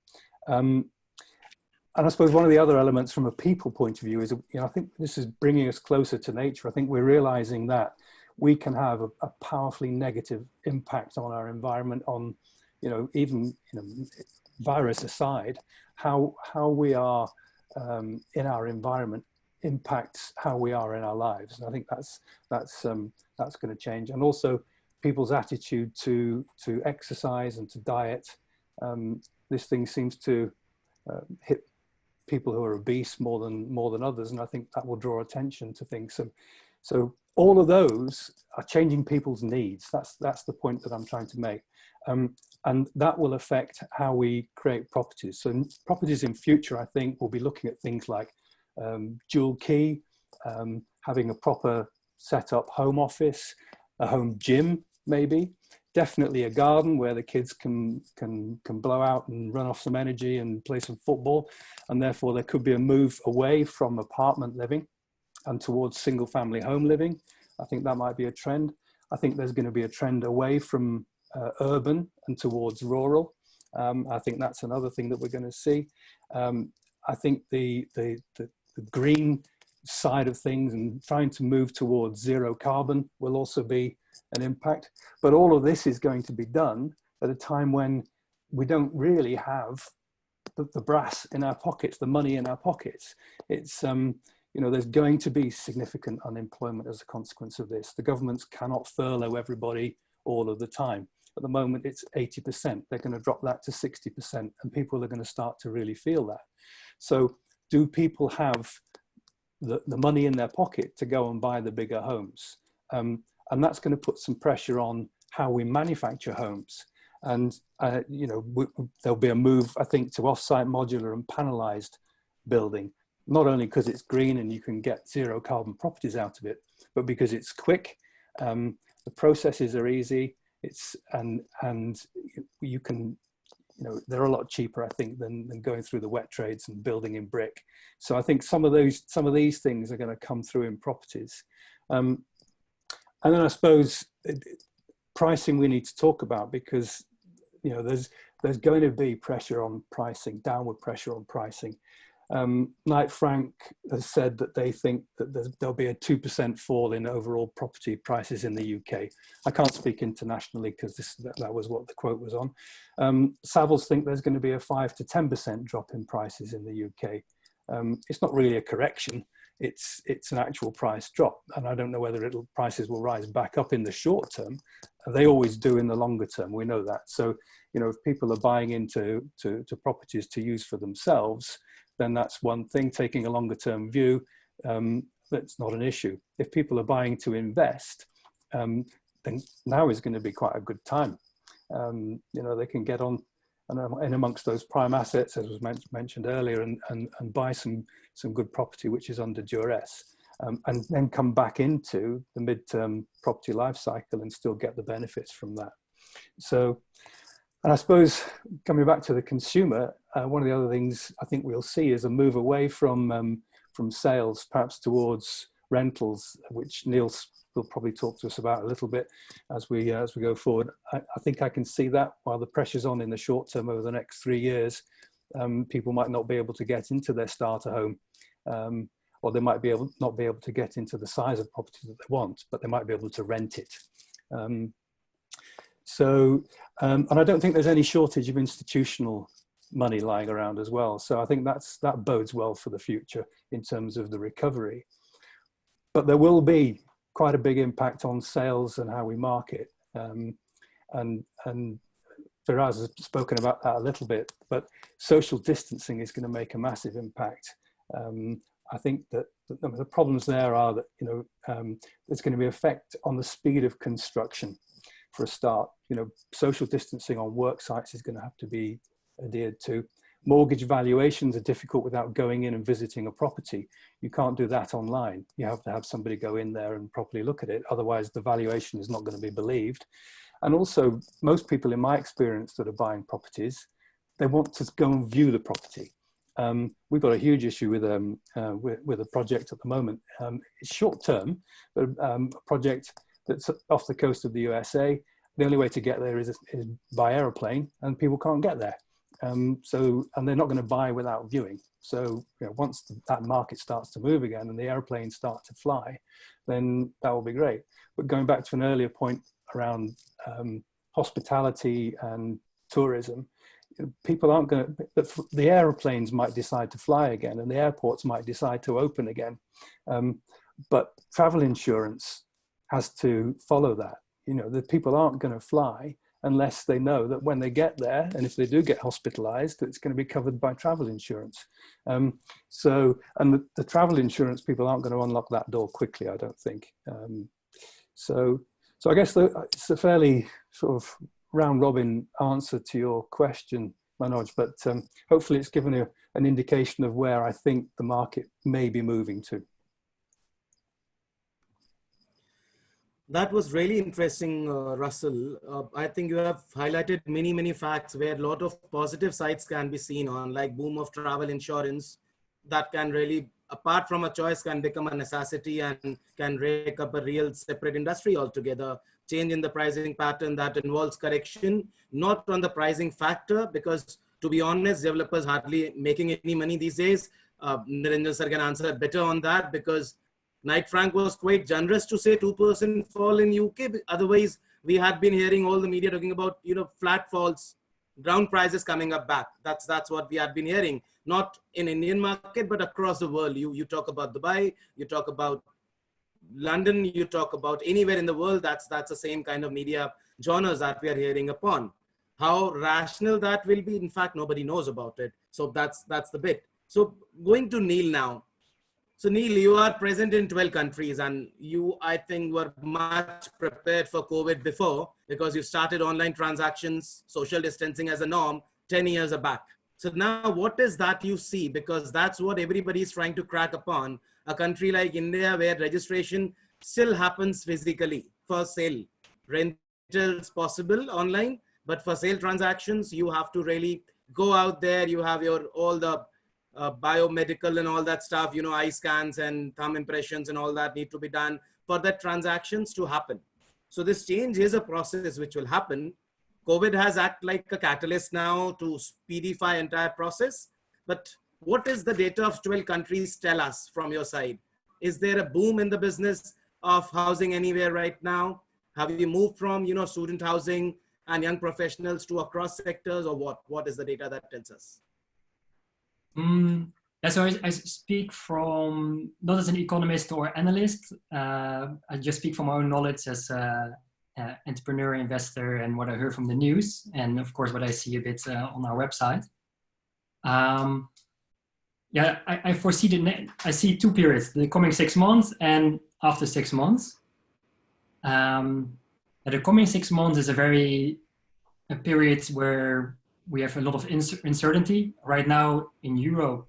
And I suppose one of the other elements from a people point of view is, you know, I think this is bringing us closer to nature. I think we're realizing that we can have a powerfully negative impact on our environment, on, you know, even, you know, virus aside, how we are in our environment impacts how we are in our lives. And I think that's going to change. And also people's attitude to exercise and to diet. This thing seems to hit people who are obese more than others, and I think that will draw attention to things. So all of those are changing people's needs. That's the point that I'm trying to make, and that will affect how we create properties. So properties in future, I think, will be looking at things like dual key, having a proper set up home office, a home gym, maybe, definitely a garden where the kids can blow out and run off some energy and play some football. And therefore there could be a move away from apartment living and towards single family home living. I think that might be a trend. I think there's going to be a trend away from urban and towards rural. I think that's another thing that we're going to see. I think the green side of things and trying to move towards zero carbon will also be an impact. But all of this is going to be done at a time when we don't really have the brass in our pockets, the money in our pockets. It's, you know, there's going to be significant unemployment as a consequence of this. The governments cannot furlough everybody all of the time. At the moment, it's 80%. They're going to drop that to 60%, and people are going to start to really feel that. So do people have the money in their pocket to go and buy the bigger homes? And that's going to put some pressure on how we manufacture homes. And, you know, there'll be a move, I think, to off-site modular and panelized building, not only because it's green and you can get zero carbon properties out of it, but because it's quick. The processes are easy. And you can, you know, they're a lot cheaper, I think, than going through the wet trades and building in brick. So I think some of these things are going to come through in properties. And then I suppose pricing we need to talk about, because, you know, there's going to be pressure on pricing, downward pressure on pricing. Knight Frank has said that they think that there'll be a 2% fall in overall property prices in the UK. I can't speak internationally because that was what the quote was on. Savills think there's going to be a 5 to 10% drop in prices in the UK. It's not really a correction. It's an actual price drop, and I don't know whether prices will rise back up in the short term. They always do in the longer term. We know that. So, you know, if people are buying into properties to use for themselves, then that's one thing. Taking a longer term view, that's not an issue. If people are buying to invest, then now is going to be quite a good time. You know, they can get on in amongst those prime assets, as was mentioned earlier, and buy some good property which is under duress, and then come back into the mid-term property life cycle and still get the benefits from that. So, and I suppose coming back to the consumer, one of the other things I think we'll see is a move away from sales, perhaps towards rentals, which Neil will probably talk to us about a little bit as we go forward. I think I can see that while the pressure's on in the short term over the next 3 years, people might not be able to get into their starter home, or they might not be able to get into the size of property that they want, but they might be able to rent it. And I don't think there's any shortage of institutional money lying around as well. So I think that bodes well for the future in terms of the recovery. But there will be quite a big impact on sales and how we market. And Firas has spoken about that a little bit, but social distancing is going to make a massive impact. I think that the problems there are that, there's going to be effect on the speed of construction for a start. Social distancing on work sites is going to have to be adhered to. Mortgage valuations are difficult without going in and visiting a property. You can't do that online. You have to have somebody go in there and properly look at it. Otherwise, the valuation is not going to be believed. And also, most people in my experience that are buying properties, they want to go and view the property. We've got a huge issue with a project at the moment. It's short term, but a project that's off the coast of the USA. The only way to get there is by aeroplane, and people can't get there. And they're not going to buy without viewing. So once that market starts to move again and the airplanes start to fly, then that will be great. But going back to an earlier point around hospitality and tourism, people aren't going to, the airplanes might decide to fly again and the airports might decide to open again. But travel insurance has to follow that. The people aren't going to fly unless they know that when they get there, and if they do get hospitalized, it's going to be covered by travel insurance. And the travel insurance people aren't going to unlock that door quickly, I don't think. So I guess it's a fairly sort of round robin answer to your question, Manoj, but hopefully it's given you an indication of where I think the market may be moving to. That was really interesting, Russell. I think you have highlighted many facts where a lot of positive sides can be seen on, like boom of travel insurance that can really, apart from a choice, can become a necessity and can rake up a real separate industry altogether. Change in the pricing pattern that involves correction, not on the pricing factor, because to be honest, developers hardly making any money these days. Niranjan sir can answer better on that, because Knight Frank was quite generous to say 2% fall in UK. Otherwise, we had been hearing all the media talking about, flat falls, ground prices coming up back. That's what we had been hearing, not in Indian market, but across the world. You talk about Dubai, you talk about London, you talk about anywhere in the world. That's the same kind of media genres that we are hearing upon. How rational that will be, in fact, nobody knows about it. So that's the bit. So going to Neil now. So Neil, you are present in 12 countries and you, I think, were much prepared for COVID before, because you started online transactions, social distancing as a norm 10 years back. So now what is that you see? Because that's what everybody is trying to crack upon. A country like India where registration still happens physically for sale. Rentals possible online, but for sale transactions, you have to really go out there. You have all the biomedical and all that stuff, eye scans and thumb impressions and all that need to be done for the transactions to happen. So this change is a process which will happen. COVID has acted like a catalyst now to speedify entire process. But what is the data of 12 countries tell us from your side? Is there a boom in the business of housing anywhere right now? Have you moved from, student housing and young professionals to across sectors, or what? What is the data that tells us? So I speak from, not as an economist or analyst, I just speak from my own knowledge as an entrepreneur, investor, and what I heard from the news, and of course what I see a bit on our website. I foresee I see two periods, the coming 6 months and after 6 months. The coming 6 months is a period where we have a lot of uncertainty. Right now in Europe,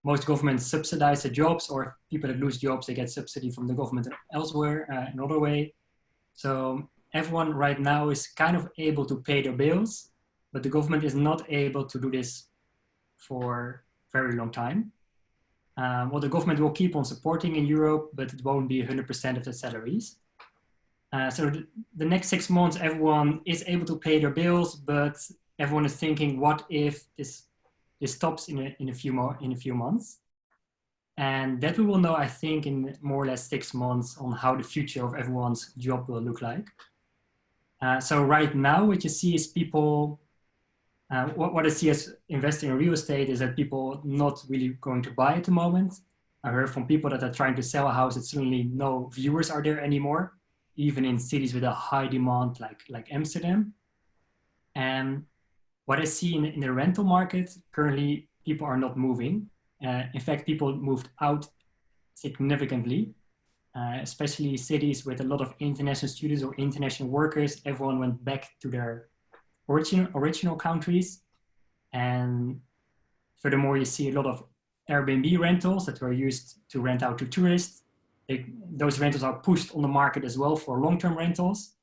most governments subsidize the jobs, or people that lose jobs, they get subsidy from the government elsewhere, another way. So everyone right now is kind of able to pay their bills, but the government is not able to do this for a very long time. Well, the government will keep on supporting in Europe, but it won't be 100% of the salaries. So the next 6 months, everyone is able to pay their bills, but everyone is thinking, what if this stops in a few months? And that we will know, I think, in more or less 6 months on how the future of everyone's job will look like. So right now, what you see is people, what I see as investing in real estate is that people not really going to buy at the moment. I heard from people that are trying to sell a house that suddenly no viewers are there anymore, even in cities with a high demand like Amsterdam. And what I see in the rental market, currently people are not moving. In fact, people moved out significantly, especially cities with a lot of international students or international workers. Everyone went back to their original countries. And furthermore, you see a lot of Airbnb rentals that were used to rent out to tourists. Those rentals are pushed on the market as well for long-term rentals.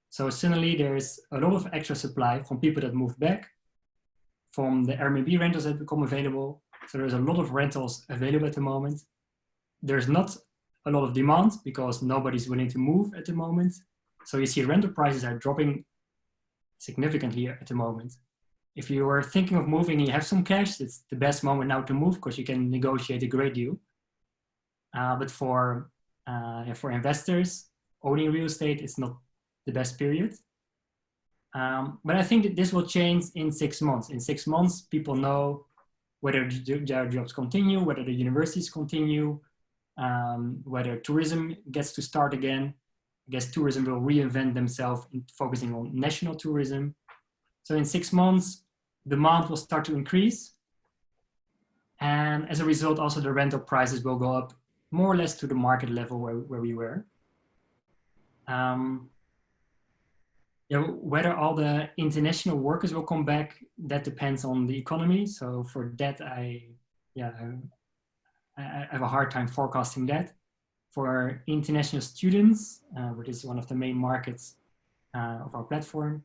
So suddenly there's a lot of extra supply from people that moved back, from the Airbnb rentals that become available. So there's a lot of rentals available at the moment. There's not a lot of demand because nobody's willing to move at the moment. So you see rental prices are dropping significantly at the moment. If you are thinking of moving and you have some cash, it's the best moment now to move because you can negotiate a great deal. But for investors, owning real estate is not the best period. But I think that this will change in 6 months. In 6 months, people know whether their jobs continue, whether the universities continue, whether tourism gets to start again. I guess tourism will reinvent themselves in focusing on national tourism. So in 6 months, demand will start to increase. And as a result, also the rental prices will go up more or less to the market level where we were. Whether all the international workers will come back, that depends on the economy. So for that, I have a hard time forecasting that. For international students, which is one of the main markets of our platform,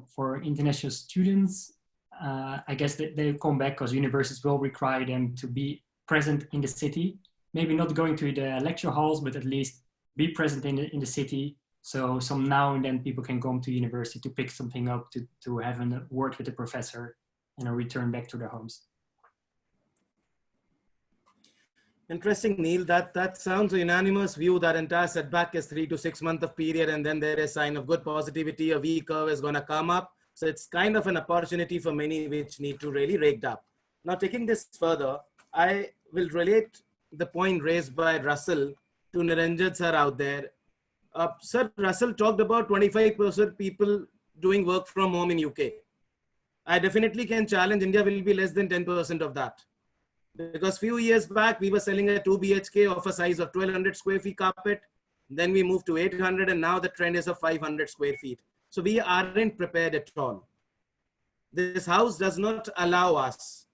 for international students, I guess that they come back because universities will require them to be present in the city. Maybe not going to the lecture halls, but at least be present in the city. So some now and then people can come to university to pick something up, to have a word with the professor and return back to their homes. Interesting, Neil. That sounds a unanimous view that entire setback is 3 to 6 month of period, and then there is a sign of good positivity. A V curve is going to come up. So it's kind of an opportunity for many which need to really raked up. Now, taking this further, I will relate the point raised by Russell to Niranjan sir out there. Sir, Russell talked about 25% people doing work from home in UK. I definitely can challenge India will be less than 10% of that. Because few years back, we were selling a 2 BHK of a size of 1200 square feet carpet. Then we moved to 800 and now the trend is of 500 square feet. So we aren't prepared at all. This house does not allow us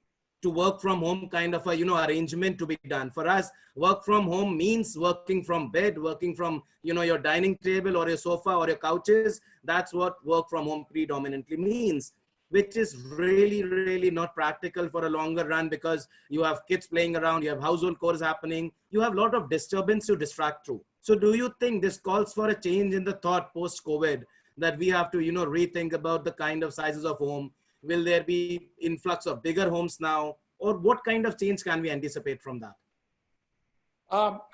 to work from home kind of a, arrangement to be done. For us, work from home means working from bed, working from, your dining table or your sofa or your couches. That's what work from home predominantly means, which is really, really not practical for a longer run because you have kids playing around, you have household chores happening, you have a lot of disturbance to distract through. So do you think this calls for a change in the thought post-COVID that we have to, rethink about the kind of sizes of home? Will there be influx of bigger homes now? Or what kind of change can we anticipate from that?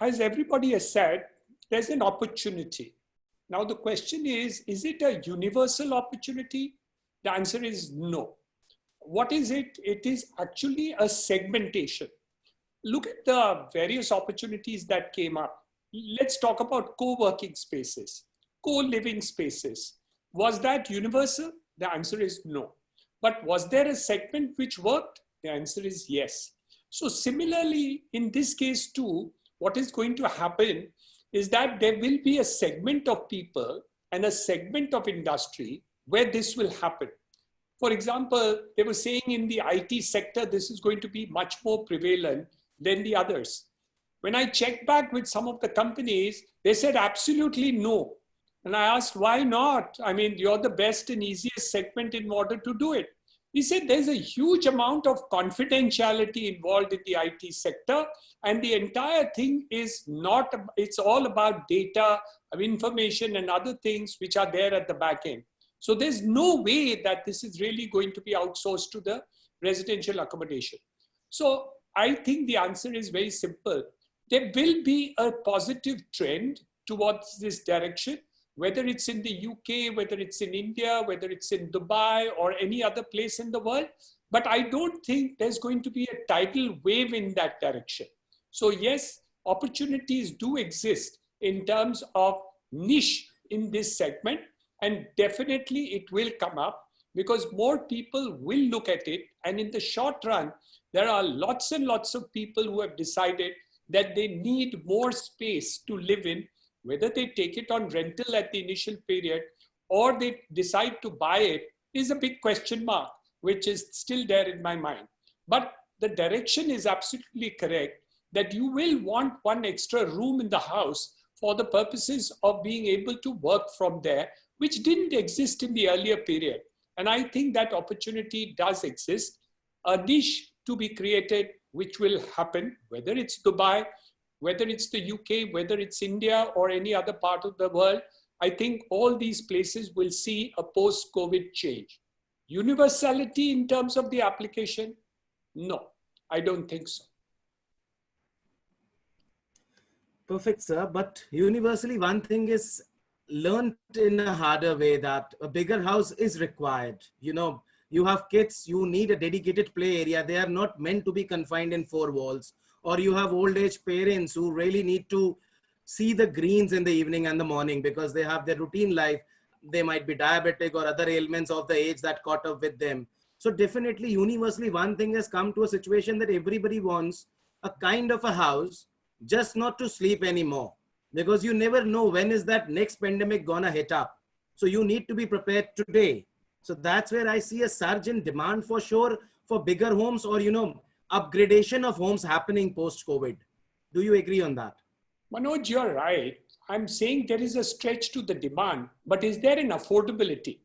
As everybody has said, there's an opportunity. Now the question is it a universal opportunity? The answer is no. What is it? It is actually a segmentation. Look at the various opportunities that came up. Let's talk about co-working spaces, co-living spaces. Was that universal? The answer is no. But was there a segment which worked? The answer is yes. So similarly, in this case too, what is going to happen is that there will be a segment of people and a segment of industry where this will happen. For example, they were saying in the IT sector, this is going to be much more prevalent than the others. When I checked back with some of the companies, they said absolutely no. And I asked, why not? I mean, you're the best and easiest segment in order to do it. He said there's a huge amount of confidentiality involved in the IT sector, and the entire thing is not, it's all about data, information and other things which are there at the back end. So there's no way that this is really going to be outsourced to the residential accommodation. So I think the answer is very simple. There will be a positive trend towards this direction, whether it's in the UK, whether it's in India, whether it's in Dubai or any other place in the world. But I don't think there's going to be a tidal wave in that direction. So yes, opportunities do exist in terms of niche in this segment, and definitely it will come up because more people will look at it. And in the short run, there are lots and lots of people who have decided that they need more space to live in, whether they take it on rental at the initial period or they decide to buy it is a big question mark, which is still there in my mind. But the direction is absolutely correct that you will want one extra room in the house for the purposes of being able to work from there, which didn't exist in the earlier period. And I think that opportunity does exist, a niche to be created, which will happen, whether it's Dubai, whether it's the UK, whether it's India or any other part of the world. I think all these places will see a post-COVID change. Universality in terms of the application? No, I don't think so. Perfect, sir. But universally, one thing is learned in a harder way that a bigger house is required. You know, you have kids, you need a dedicated play area. They are not meant to be confined in four walls. Or you have old age parents who really need to see the greens in the evening and the morning because they have their routine life. They might be diabetic or other ailments of the age that caught up with them. So definitely universally, one thing has come to a situation that everybody wants a kind of a house, just not to sleep anymore, because you never know when is that next pandemic gonna hit up. So you need to be prepared today. So that's where I see a surge in demand for sure for bigger homes or, you know, upgradation of homes happening post-COVID. Do you agree on that? Manoj, you're right. I'm saying there is a stretch to the demand, but is there an affordability?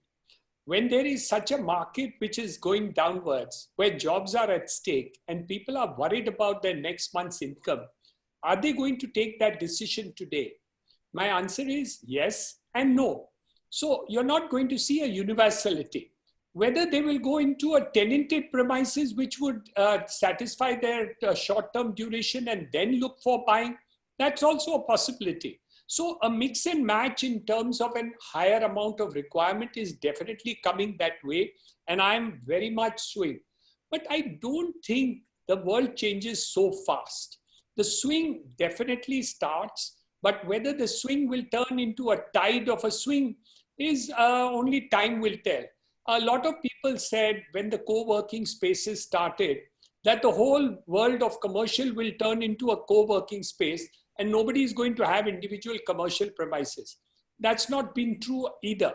When there is such a market which is going downwards, where jobs are at stake and people are worried about their next month's income, are they going to take that decision today? My answer is yes and no. So you're not going to see a universality. Whether they will go into a tenanted premises which would satisfy their short-term duration and then look for buying, that's also a possibility. So a mix and match in terms of a higher amount of requirement is definitely coming that way. And I'm very much swing. But I don't think the world changes so fast. The swing definitely starts, but whether the swing will turn into a tide of a swing is only time will tell. A lot of people said when the co-working spaces started that the whole world of commercial will turn into a co-working space and nobody is going to have individual commercial premises. That's not been true either.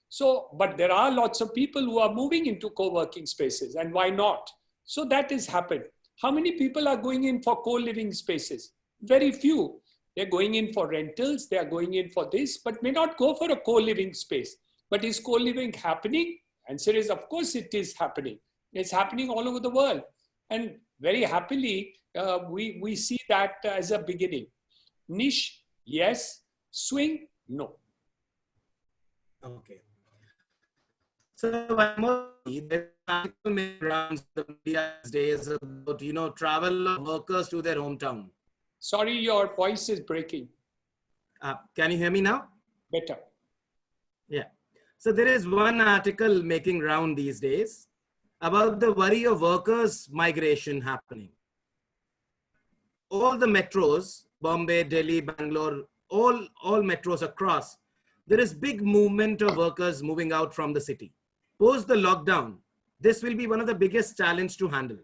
So, but there are lots of people who are moving into co-working spaces, and why not? So that has happened. How many people are going in for co-living spaces? Very few. They're going in for rentals, they are going in for this, but may not go for a co-living space. But is co-living happening? Answer is, of course it is happening. It's happening all over the world. And very happily, we see that as a beginning. Niche, yes. Swing, no. Okay. So one more, there's rounds these days about, you know, travel of workers to their hometown. Sorry, your voice is breaking. Can you hear me now? Better. Yeah. So there is one article making round these days about the worry of workers' migration happening. All the metros, Bombay, Delhi, Bangalore, all metros across, there is big movement of workers moving out from the city. Post the lockdown, this will be one of the biggest challenge to handle.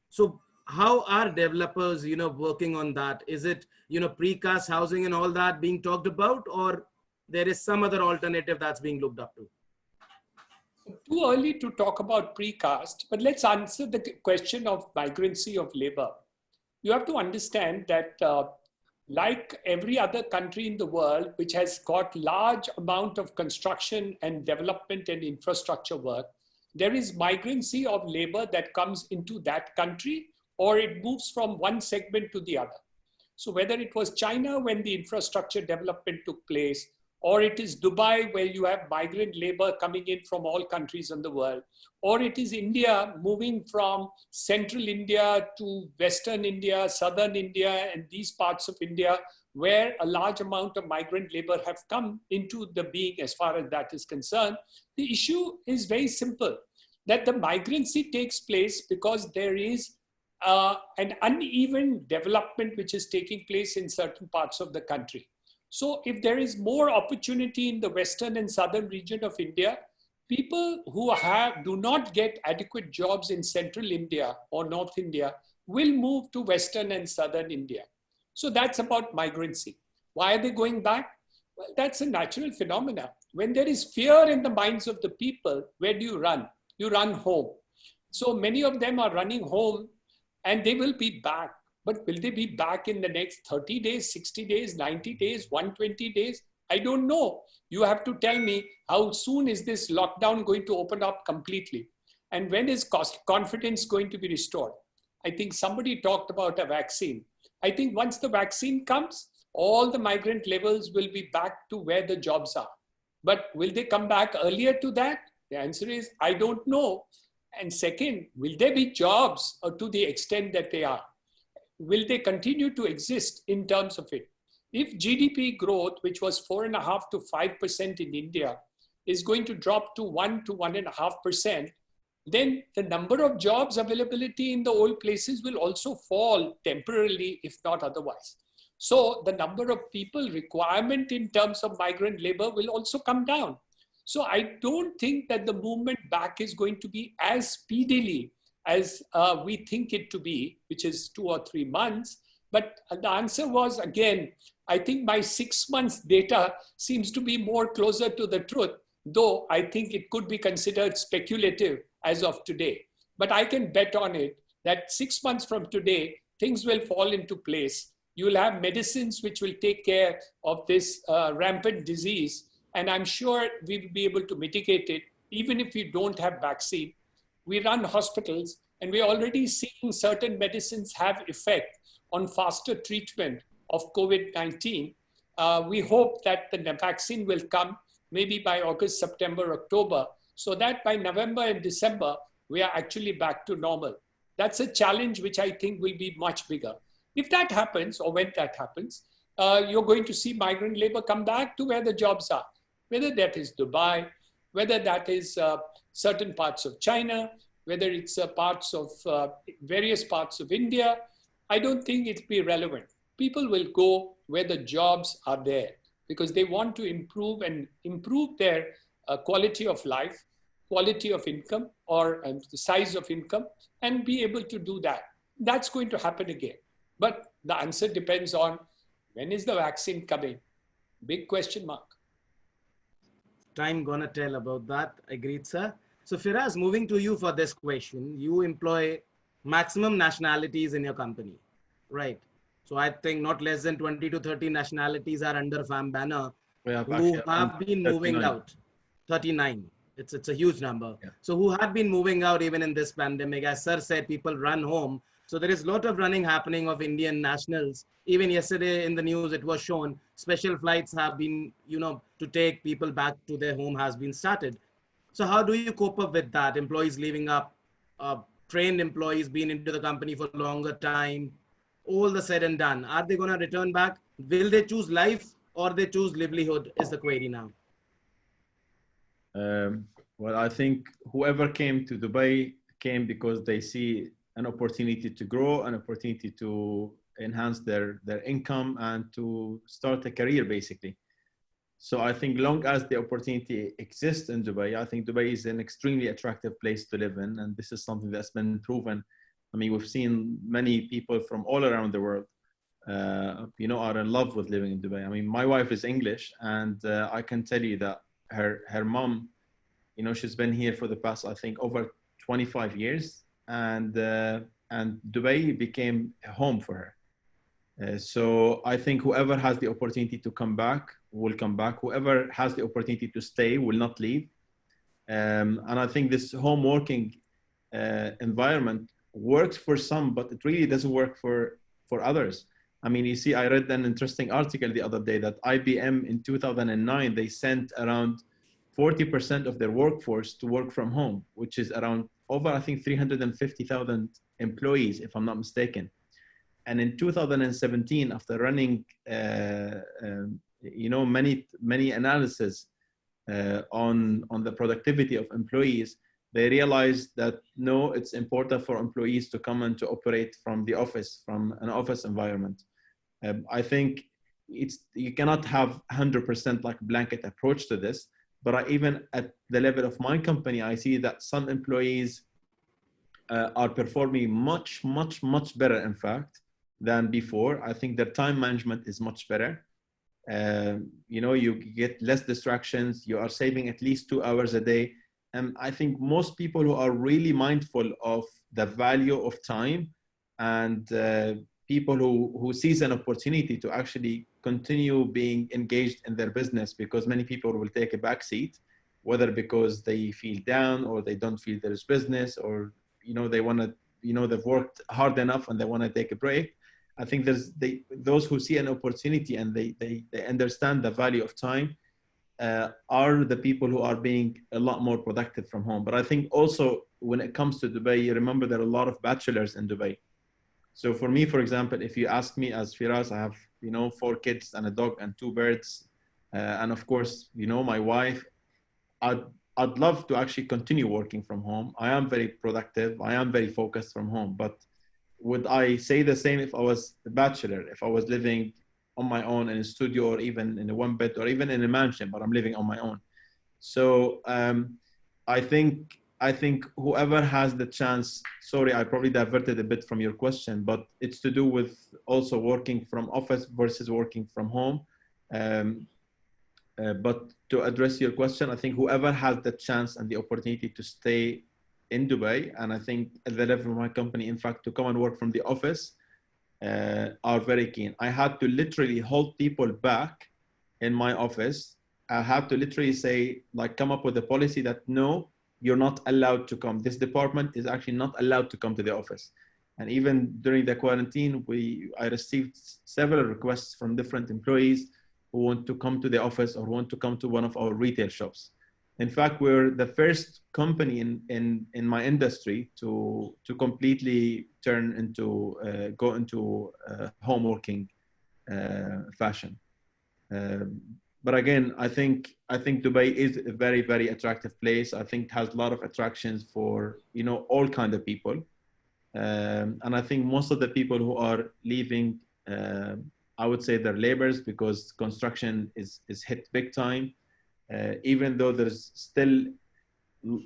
So how are developers, you know, working on that? Is it, you know, precast housing and all that being talked about, or there is some other alternative that's being looked up to? Too early to talk about precast, but let's answer the question of migrancy of labor. You have to understand that like every other country in the world, which has got large amount of construction and development and infrastructure work, there is migrancy of labor that comes into that country, or it moves from one segment to the other. So whether it was China when the infrastructure development took place, or it is Dubai where you have migrant labor coming in from all countries in the world, or it is India moving from central India to western India, southern India, and these parts of India where a large amount of migrant labor have come into the being as far as that is concerned. The issue is very simple, that the migrancy takes place because there is an uneven development which is taking place in certain parts of the country. So if there is more opportunity in the western and southern region of India, people who do not get adequate jobs in central India or North India will move to western and southern India. So that's about migrancy. Why are they going back? Well, that's a natural phenomena. When there is fear in the minds of the people, where do you run? You run home. So many of them are running home and they will be back. But will they be back in the next 30 days, 60 days, 90 days, 120 days? I don't know. You have to tell me how soon is this lockdown going to open up completely? And when is confidence going to be restored? I think somebody talked about a vaccine. I think once the vaccine comes, all the migrant levels will be back to where the jobs are. But will they come back earlier to that? The answer is, I don't know. And second, will there be jobs to the extent that they are? Will they continue to exist in terms of it? If GDP growth, which was 4.5% to 5% in India, is going to drop to 1 to 1.5%, then the number of jobs availability in the old places will also fall temporarily, if not otherwise. So the number of people requirement in terms of migrant labor will also come down. So I don't think that the movement back is going to be as speedily as we think it to be, which is 2 or 3 months. But the answer was, again, I think my 6 months data seems to be more closer to the truth, though I think it could be considered speculative as of today. But I can bet on it that 6 months from today, things will fall into place. You will have medicines which will take care of this rampant disease. And I'm sure we will be able to mitigate it, even if we don't have vaccine. We run hospitals, and we're already seeing certain medicines have effect on faster treatment of COVID-19. We hope that the vaccine will come maybe by August, September, October, so that by November and December, we are actually back to normal. That's a challenge which I think will be much bigger. If that happens, or when that happens, you're going to see migrant labor come back to where the jobs are, whether that is Dubai, whether that is certain parts of China, whether it's parts of various parts of India. I don't think it'll be relevant. People will go where the jobs are there because they want to improve their quality of life, quality of income, or the size of income, and be able to do that. That's going to happen again. But the answer depends on when is the vaccine coming? Big question mark. Time gonna tell about that. Agreed, sir. So Firas, moving to you for this question, you employ maximum nationalities in your company, right? So I think not less than 20 to 30 nationalities are under FAM banner who have been moving out. 39. It's a huge number. Yeah. So who had been moving out even in this pandemic? As sir said, people run home. So there is a lot of running happening of Indian nationals. Even yesterday in the news, it was shown special flights have been, to take people back to their home has been started. So how do you cope up with that? Employees leaving up, trained employees being into the company for a longer time, all the said and done. Are they going to return back? Will they choose life or they choose livelihood is the query now. Well, I think whoever came to Dubai came because they see an opportunity to grow, an opportunity to enhance their income and to start a career, basically. So I think long as the opportunity exists in Dubai, I think Dubai is an extremely attractive place to live in. And this is something that's been proven. I mean, we've seen many people from all around the world, are in love with living in Dubai. I mean, my wife is English, and I can tell you that her mom You know, she's been here for the past, I think, over 25 years, and Dubai became a home for her. So I think whoever has the opportunity to come back will come back. Whoever has the opportunity to stay will not leave. And I think this home working environment works for some, but it really doesn't work for others. I mean, you see, I read an interesting article the other day that IBM in 2009, they sent around 40% of their workforce to work from home, which is around over, I think, 350,000 employees, if I'm not mistaken. And in 2017, after running, you know, many analysis on the productivity of employees, they realized that no, it's important for employees to come and to operate from the office, from an office environment. I think you cannot have 100% like blanket approach to this, but even at the level of my company, I see that some employees are performing much better, in fact, than before. I think their time management is much better. You know, you get less distractions. You are saving at least 2 hours a day. And I think most people who are really mindful of the value of time, and people who sees an opportunity to actually continue being engaged in their business, because many people will take a back seat, whether because they feel down or they don't feel there's business, or, you know, they want to, you know, they've worked hard enough and they want to take a break. I think those who see an opportunity and they understand the value of time are the people who are being a lot more productive from home. But I think also when it comes to Dubai, you remember there are a lot of bachelors in Dubai. So for me, for example, if you ask me as Firas, I have, you know, 4 kids and a dog and 2 birds. And of course, you know, my wife, I'd love to actually continue working from home. I am very productive. I am very focused from home. But would I say the same if I was a bachelor, if I was living on my own in a studio, or even in a 1-bed, or even in a mansion, but I'm living on my own? So I think whoever has the chance, sorry, I probably diverted a bit from your question, but it's to do with also working from office versus working from home. But to address your question, I think whoever has the chance and the opportunity to stay in Dubai, and I think at the level of my company, in fact, to come and work from the office, are very keen. I had to literally hold people back in my office. I had to literally say, like, come up with a policy that no, you're not allowed to come. This department is actually not allowed to come to the office. And even during the quarantine, I received several requests from different employees who want to come to the office or want to come to one of our retail shops. In fact, we're the first company in my industry to completely turn into, go into home working fashion. But again, I think Dubai is a very, very attractive place. I think it has a lot of attractions for, you know, all kind of people. And I think most of the people who are leaving, I would say they're laborers, because construction is hit big time. Even though there's still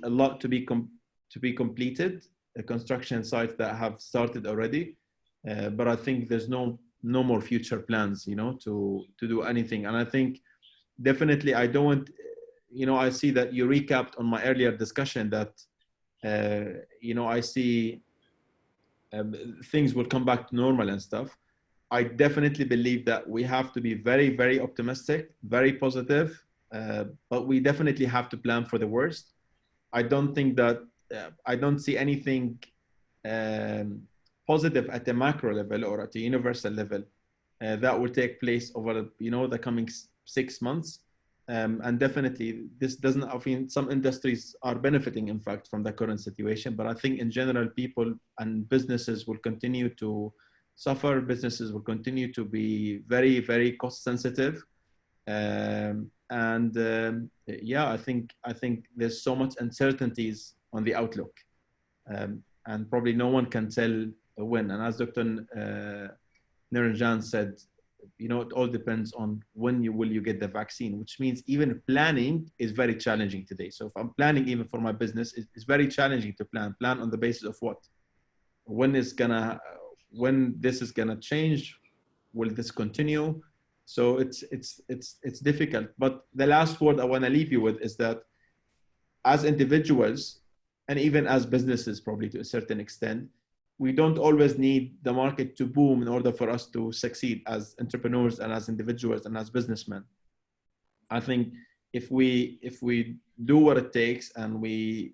a lot to be completed, the construction sites that have started already. But I think there's no more future plans, you know, to do anything. And I think definitely I don't want, you know, I see that you recapped on my earlier discussion that, you know, I see things will come back to normal and stuff. I definitely believe that we have to be very, very optimistic, very positive, but we definitely have to plan for the worst. I don't think that, I don't see anything positive at the macro level or at the universal level that will take place over, you know, the coming 6 months. And definitely this doesn't, I mean, some industries are benefiting, in fact, from the current situation, but I think in general, people and businesses will continue to suffer. Businesses will continue to be very, very cost sensitive. Yeah, I think there's so much uncertainties on the outlook, and probably no one can tell when. And as Dr. Niranjan said, you know, it all depends on when will you get the vaccine, which means even planning is very challenging today. So if I'm planning even for my business, it's very challenging to plan on the basis of what, when this is gonna change, will this continue? So it's difficult. But the last word I want to leave you with is that as individuals and even as businesses, probably to a certain extent, we don't always need the market to boom in order for us to succeed as entrepreneurs and as individuals and as businessmen. I think if we do what it takes and we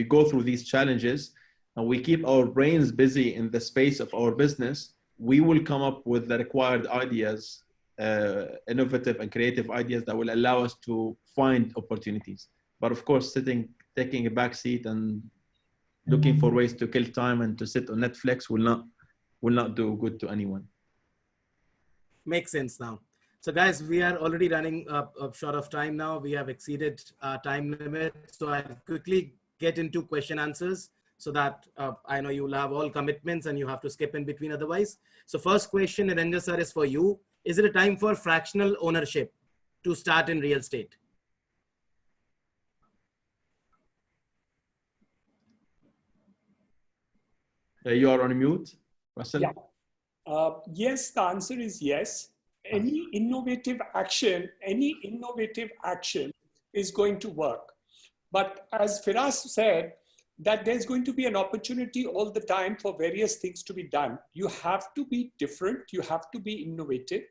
go through these challenges and we keep our brains busy in the space of our business, we will come up with the required ideas, innovative and creative ideas that will allow us to find opportunities. But of course, taking a back seat and looking for ways to kill time and to sit on Netflix will not do good to anyone. Makes sense now. So guys, we are already running short of time now. We have exceeded our time limit. So I'll quickly get into question answers so that I know you'll have all commitments and you have to skip in between otherwise. So first question, Niranjan sir, is for you. Is it a time for fractional ownership to start in real estate? You are on mute, Russell. Yeah. Yes, the answer is yes. Any innovative action is going to work. But as Firas said, that there's going to be an opportunity all the time for various things to be done. You have to be different. You have to be innovative.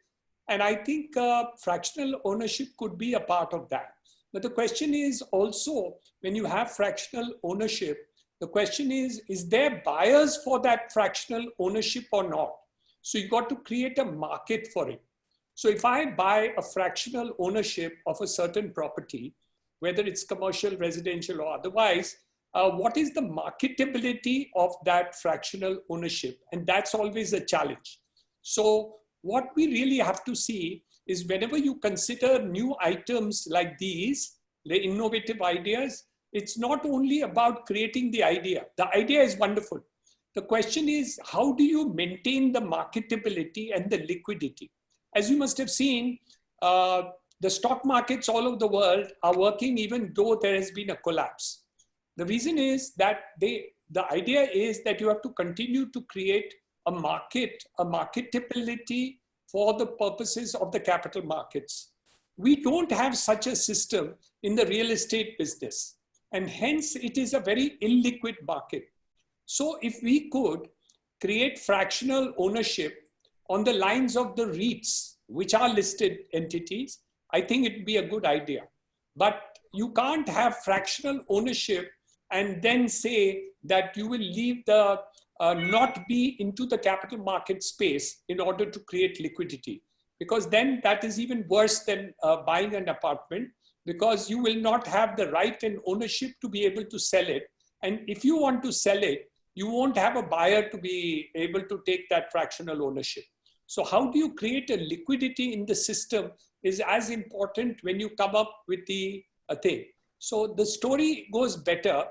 And I think fractional ownership could be a part of that. But the question is also, when you have fractional ownership, the question is there buyers for that fractional ownership or not? So you got to create a market for it. So if I buy a fractional ownership of a certain property, whether it's commercial, residential, or otherwise, what is the marketability of that fractional ownership? And that's always a challenge. So what we really have to see is whenever you consider new items like these, the innovative ideas, it's not only about creating the idea. The idea is wonderful. The question is, how do you maintain the marketability and the liquidity? As you must have seen, the stock markets all over the world are working even though there has been a collapse. The reason is that the idea is that you have to continue to create a marketability for the purposes of the capital markets. We don't have such a system in the real estate business, and hence it is a very illiquid market. So if we could create fractional ownership on the lines of the REITs, which are listed entities, I think it'd be a good idea. But you can't have fractional ownership and then say that you will leave the not be into the capital market space in order to create liquidity. Because then that is even worse than buying an apartment, because you will not have the right and ownership to be able to sell it. And if you want to sell it, you won't have a buyer to be able to take that fractional ownership. So how do you create a liquidity in the system is as important when you come up with the thing. So the story goes better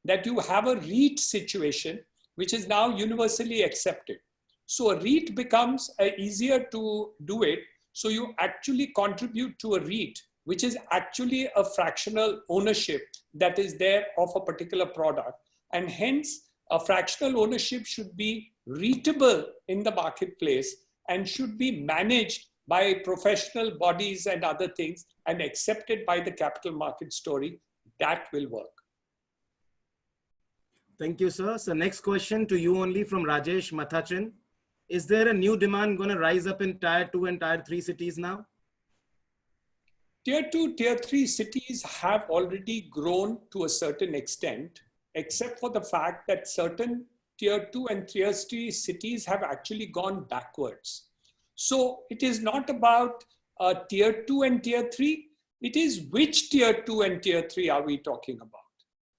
that you have a REIT situation, which is now universally accepted. So a REIT becomes easier to do it. So you actually contribute to a REIT, which is actually a fractional ownership that is there of a particular product. And hence a fractional ownership should be REITable in the marketplace and should be managed by professional bodies and other things and accepted by the capital market story. That will work. Thank you, sir. So next question to you only from Rajesh Mathachan. Is there a new demand going to rise up in tier 2 and tier 3 cities now? Tier 2, tier 3 cities have already grown to a certain extent, except for the fact that certain tier 2 and tier 3 cities have actually gone backwards. So it is not about tier 2 and tier 3. It is which tier 2 and tier 3 are we talking about?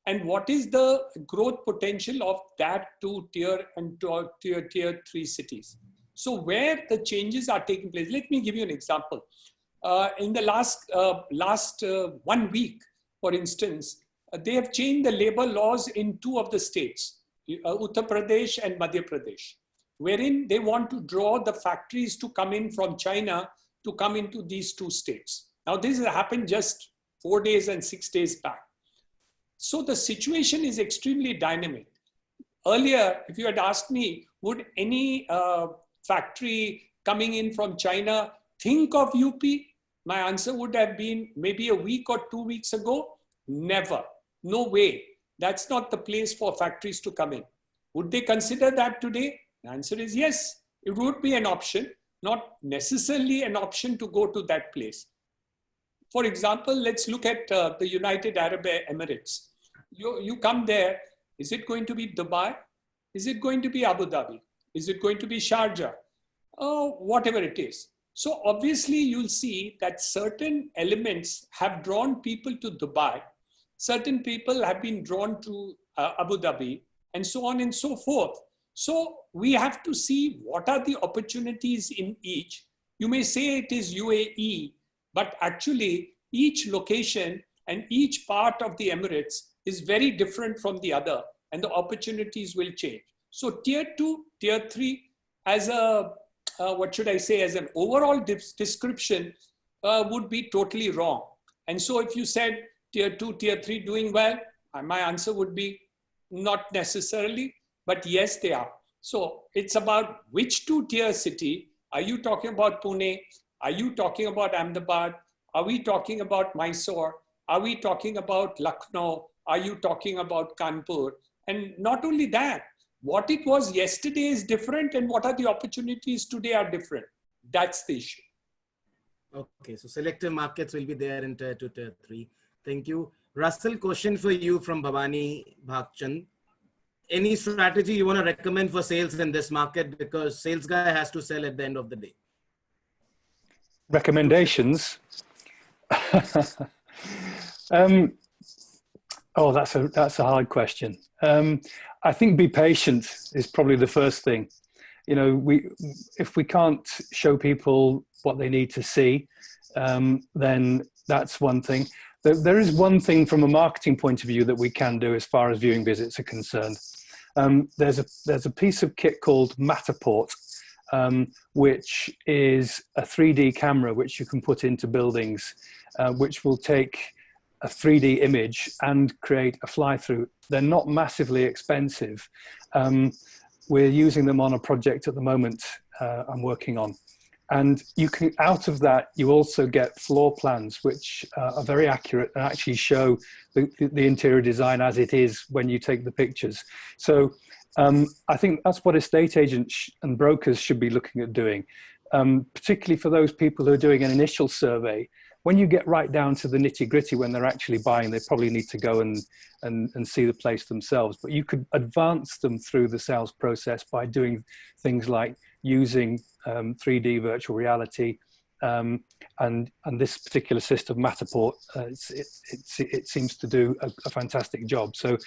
And what is the growth potential of that tier 3 cities? So where the changes are taking place, let me give you an example. In the last 1 week, for instance, they have changed the labor laws in 2 of the states, Uttar Pradesh and Madhya Pradesh, wherein they want to draw the factories to come in from China to come into these 2 states. Now this has happened just 4 days and 6 days back. So the situation is extremely dynamic. Earlier, if you had asked me, would any factory coming in from China think of UP? My answer would have been maybe a week or 2 weeks ago. Never. No way. That's not the place for factories to come in. Would they consider that today? The answer is yes. It would be an option, not necessarily an option to go to that place. For example, let's look at the United Arab Emirates. You come there, is it going to be Dubai? Is it going to be Abu Dhabi? Is it going to be Sharjah? Whatever it is. So obviously you'll see that certain elements have drawn people to Dubai. Certain people have been drawn to Abu Dhabi, and so on and so forth. So we have to see what are the opportunities in each. You may say it is UAE, but actually each location and each part of the Emirates is very different from the other, and the opportunities will change. So tier 2, tier 3, as a, what should I say, as an overall description would be totally wrong. And so if you said tier 2, tier 3 doing well, my answer would be not necessarily, but yes, they are. So it's about which 2-tier city. Are you talking about Pune? Are you talking about Ahmedabad? Are we talking about Mysore? Are we talking about Lucknow? Are you talking about Kanpur? And not only that, what it was yesterday is different, and what are the opportunities today are different. That's the issue. Okay, so selective markets will be there in tier 2, tier 3. Thank you. Russell, question for you from Bhavani Bhagchand. Any strategy you want to recommend for sales in this market, because sales guy has to sell at the end of the day? Recommendations? Oh, that's a hard question. I think be patient is probably the first thing. You know, if we can't show people what they need to see, then that's one thing. There is one thing from a marketing point of view that we can do as far as viewing visits are concerned. There's a piece of kit called Matterport, which is a 3D camera which you can put into buildings, which will take a 3D image and create a fly-through. They're not massively expensive. We're using them on a project at the moment I'm working on. And you can, out of that, you also get floor plans, which are very accurate and actually show the interior design as it is when you take the pictures. So I think that's what estate agents and brokers should be looking at doing, particularly for those people who are doing an initial survey. When you get right down to the nitty-gritty, when they're actually buying, they probably need to go and see the place themselves. But you could advance them through the sales process by doing things like using 3D virtual reality, and this particular system, Matterport, it seems to do a fantastic job. So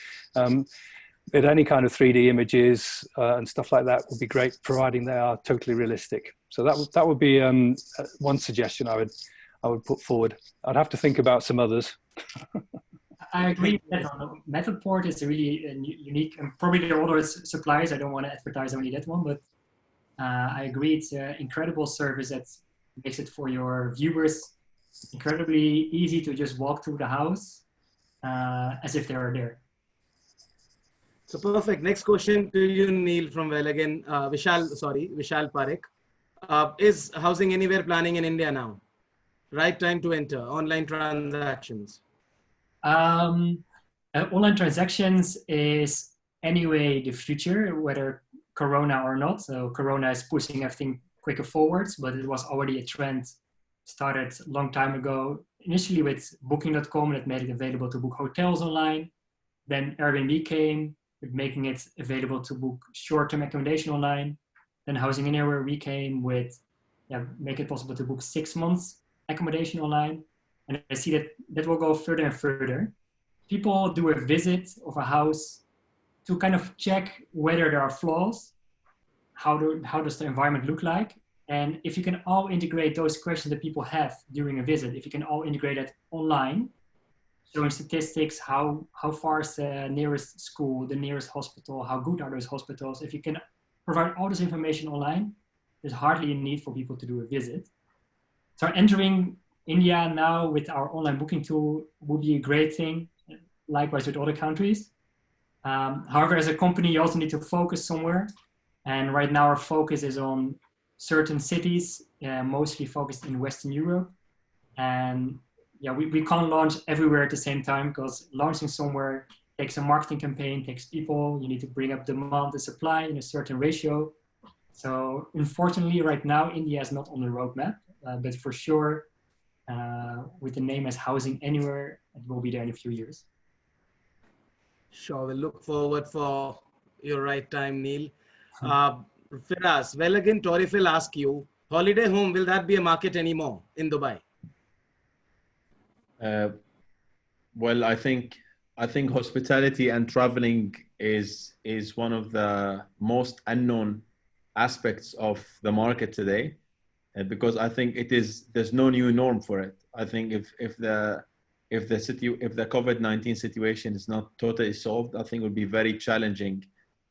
with any kind of 3D images and stuff like that would be great, providing they are totally realistic. So that would be one suggestion I would put forward. I'd have to think about some others. I agree with that. Matterport is really unique, and probably there are other suppliers. I don't want to advertise only that one, but I agree it's an incredible service that makes it for your viewers incredibly easy to just walk through the house as if they are there. So perfect. Next question to you, Neil, from Velagan. Vishal Parekh. Is Housing Anywhere planning in India now? Right time to enter online transactions? Online transactions is anyway the future, whether Corona or not. So Corona is pushing everything quicker forwards, but it was already a trend started a long time ago, initially with Booking.com that made it available to book hotels online. Then Airbnb came with making it available to book short-term accommodation online. Then Housing Anywhere we came with make it possible to book 6 months accommodation online. And I see that will go further and further. People do a visit of a house to kind of check whether there are flaws, how does the environment look like, and if you can all integrate those questions that people have during a visit, if you can all integrate it online, showing statistics, how far is the nearest school, the nearest hospital, how good are those hospitals, if you can provide all this information online, there's hardly a need for people to do a visit. So entering India now with our online booking tool would be a great thing, likewise with other countries. However, as a company, you also need to focus somewhere. And right now our focus is on certain cities, mostly focused in Western Europe. And yeah, we can't launch everywhere at the same time, because launching somewhere takes a marketing campaign, takes people, you need to bring up demand and supply in a certain ratio. So unfortunately, right now, India is not on the roadmap, but for sure, with the name as Housing Anywhere, it will be there in a few years. Sure, we'll look forward for your right time, Neil. Firas, well, again, Torif will ask you, holiday home, will that be a market anymore in Dubai? Well, I think hospitality and traveling is one of the most unknown aspects of the market today, because I think there's no new norm for it. I think if the COVID-19 situation is not totally solved, I think it would be very challenging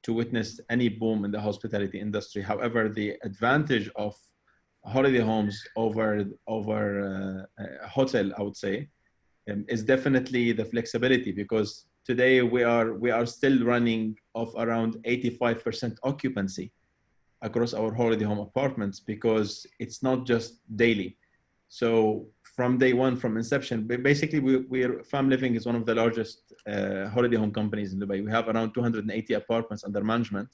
to witness any boom in the hospitality industry. However, the advantage of holiday homes over hotel, I would say, is definitely the flexibility, because today we are still running off around 85% occupancy across our holiday home apartments, because it's not just daily. So from day one, from inception, basically Fam Living is one of the largest holiday home companies in Dubai. We have around 280 apartments under management.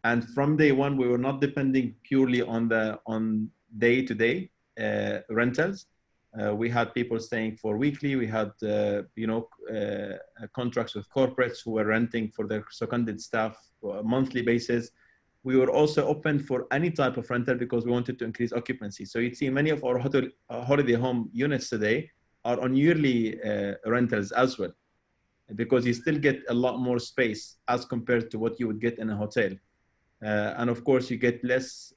And from day one, we were not depending purely on day-to-day rentals. We had people staying for weekly. We had, contracts with corporates who were renting for their seconded staff on a monthly basis. We were also open for any type of rental because we wanted to increase occupancy. So you'd see many of our holiday home units today are on yearly rentals as well, because you still get a lot more space as compared to what you would get in a hotel. And of course, you get less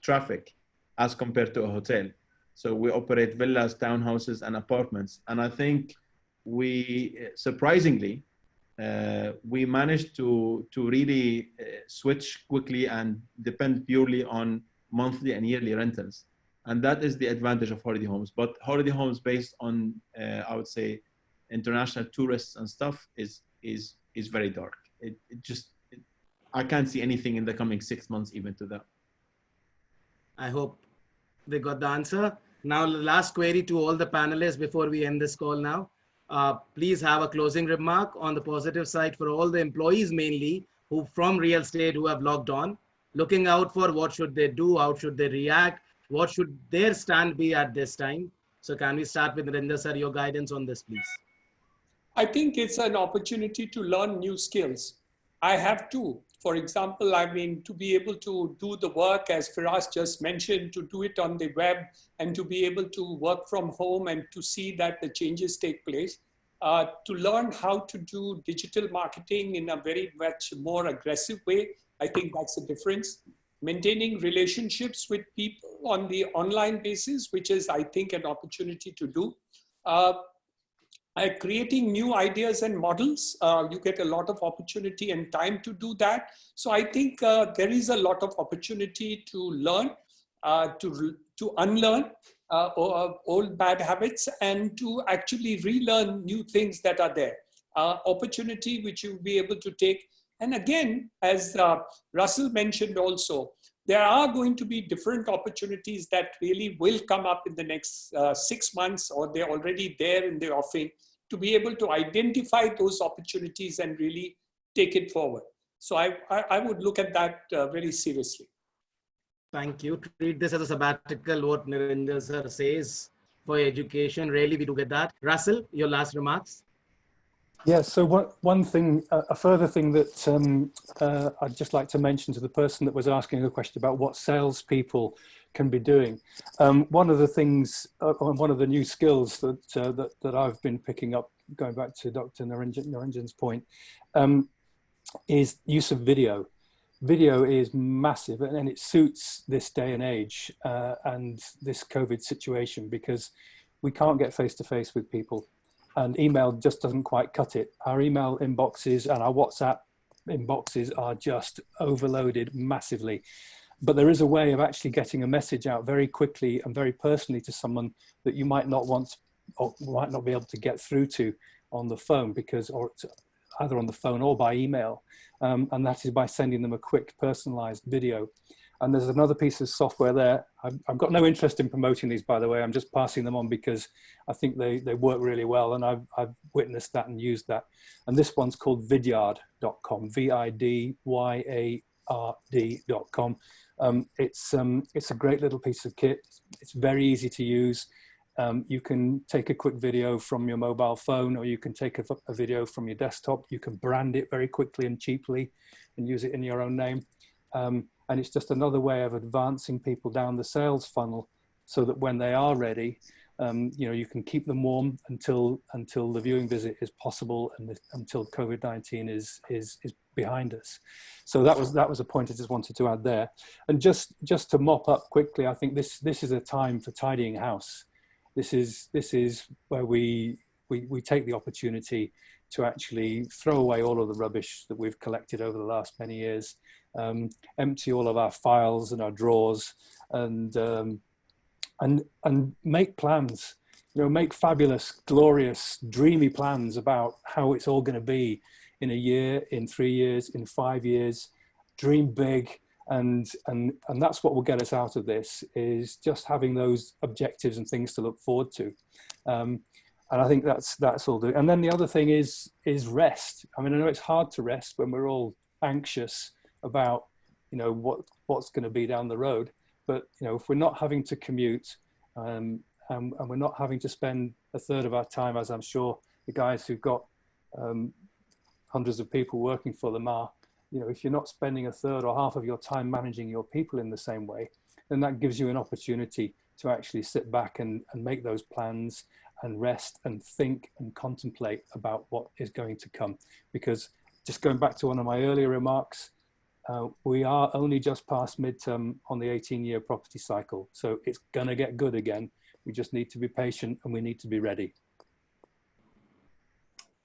traffic as compared to a hotel. So we operate villas, townhouses, and apartments. And I think surprisingly, we managed to really switch quickly and depend purely on monthly and yearly rentals. And that is the advantage of holiday homes. But holiday homes based on, I would say, international tourists and stuff is very dark. I can't see anything in the coming 6 months even to that. I hope they got the answer. Now, last query to all the panelists before we end this call now. Please have a closing remark on the positive side for all the employees mainly who from real estate who have logged on, looking out for what should they do, how should they react, what should their stand be at this time. So can we start with Narinder sir, your guidance on this, please? I think it's an opportunity to learn new skills. I have two. For example, to be able to do the work, as Firas just mentioned, to do it on the web and to be able to work from home and to see that the changes take place, to learn how to do digital marketing in a very much more aggressive way. I think that's the difference. Maintaining relationships with people on the online basis, which is, I think, an opportunity to do. Creating new ideas and models, you get a lot of opportunity and time to do that. So I think there is a lot of opportunity to learn, to unlearn old bad habits and to actually relearn new things that are there. Opportunity which you'll be able to take. And again, as Russell mentioned also, there are going to be different opportunities that really will come up in the next 6 months, or they're already there in the offing, to be able to identify those opportunities and really take it forward. So I would look at that very seriously. Thank you. Treat this as a sabbatical, what Narinder sir says for education. Really, we do get that. Russell, your last remarks. Yeah, so one thing, a further thing that I'd just like to mention to the person that was asking a question about what salespeople can be doing. One of the things, one of the new skills that I've been picking up, going back to Dr. Narinjan's point, is use of video. Video is massive, and it suits this day and age and this COVID situation, because we can't get face-to-face with people. And email just doesn't quite cut it. Our email inboxes and our WhatsApp inboxes are just overloaded massively. But there is a way of actually getting a message out very quickly and very personally to someone that you might not want or might not be able to get through to on the phone, or either on the phone or by email. And that is by sending them a quick personalized video. And there's another piece of software there. I've got no interest in promoting these, by the way. I'm just passing them on because I think they work really well, and I've witnessed that and used that. And this one's called Vidyard.com, VIDYARD.com. It's a great little piece of kit. It's very easy to use. You can take a quick video from your mobile phone, or you can take a video from your desktop. You can brand it very quickly and cheaply and use it in your own name. And it's just another way of advancing people down the sales funnel so that when they are ready, you can keep them warm until the viewing visit is possible and until COVID-19 is behind us. So that was a point I just wanted to add there. And just to mop up quickly, I think this is a time for tidying house. This is where we take the opportunity to actually throw away all of the rubbish that we've collected over the last many years, empty all of our files and our drawers, and make plans. Make fabulous, glorious, dreamy plans about how it's all going to be in a year, in 3 years, in 5 years. Dream big, and that's what will get us out of this, is just having those objectives and things to look forward to. And I think that's all. And then the other thing is rest. I mean, I know it's hard to rest when we're all anxious about what's going to be down the road. But if we're not having to commute, and we're not having to spend a third of our time, as I'm sure the guys who've got hundreds of people working for them are, if you're not spending a third or half of your time managing your people in the same way, then that gives you an opportunity to actually sit back and make those plans and rest and think and contemplate about what is going to come. Because just going back to one of my earlier remarks, we are only just past midterm on the 18-year property cycle. So it's gonna get good again. We just need to be patient and we need to be ready.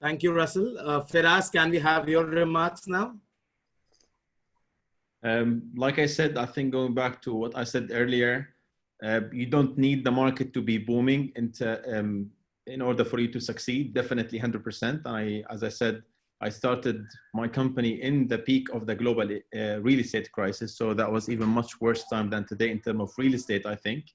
Thank you, Russell. Firas, can we have your remarks now? Like I said, I think going back to what I said earlier, you don't need the market to be booming in order for you to succeed. Definitely 100%. As I said, I started my company in the peak of the global real estate crisis. So that was even much worse time than today in terms of real estate, I think.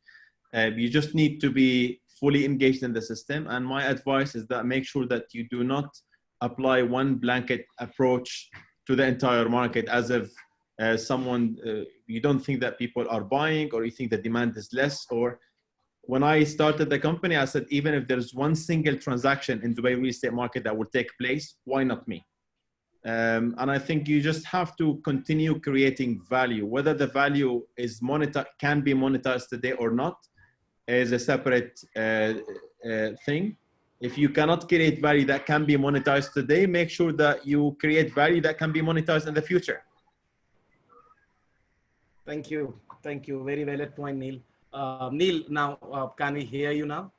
You just need to be fully engaged in the system. And my advice is that make sure that you do not apply one blanket approach to the entire market as if you don't think that people are buying, or you think the demand is less. Or when I started the company, I said, even if there's one single transaction in Dubai real estate market that will take place, why not me? And I think you just have to continue creating value. Whether the value is can be monetized today or not is a separate thing. If you cannot create value that can be monetized today, make sure that you create value that can be monetized in the future. Thank you. Thank you. Very valid point, Neil. Neil, now, can we hear you now?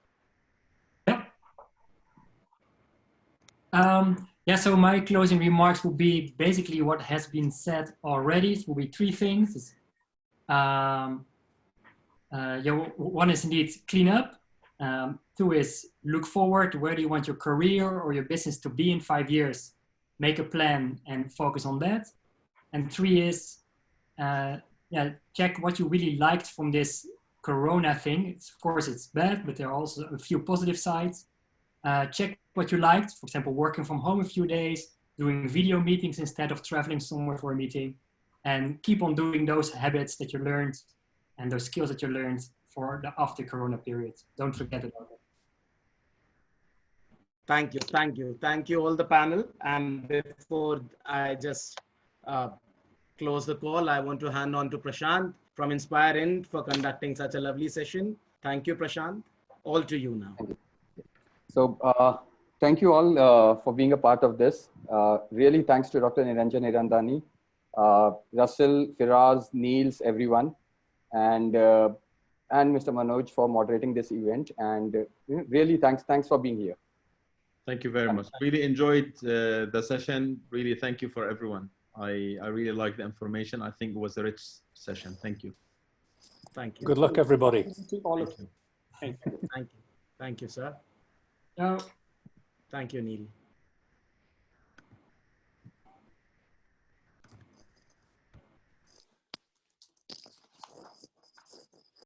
Yeah, so my closing remarks will be basically what has been said already. It will be three things. One is indeed clean up. Two is look forward. Where do you want your career or your business to be in 5 years? Make a plan and focus on that. And three is check what you really liked from this Corona thing. Of course, it's bad, but there are also a few positive sides. Check what you liked, for example, working from home a few days, doing video meetings instead of traveling somewhere for a meeting, and keep on doing those habits that you learned and those skills that you learned for the after Corona period. Don't forget about it. Thank you. Thank you. Thank you all the panel. And before I just close the call, I want to hand on to Prashant from Inspire Ind for conducting such a lovely session. Thank you, Prashant. All to you now. So thank you all for being a part of this. Really thanks to Dr. Niranjan Hirandani, Russell, Firas, Niels, everyone, and Mr. Manoj for moderating this event. And really thanks for being here. Thank you very much. Really enjoyed the session. Really thank you for everyone. I really like the information. I think it was a rich session. Thank you. Thank you. Good luck, everybody. All of you. Thank you. Thank you. Thank you, sir. Ciao. Thank you, Neil.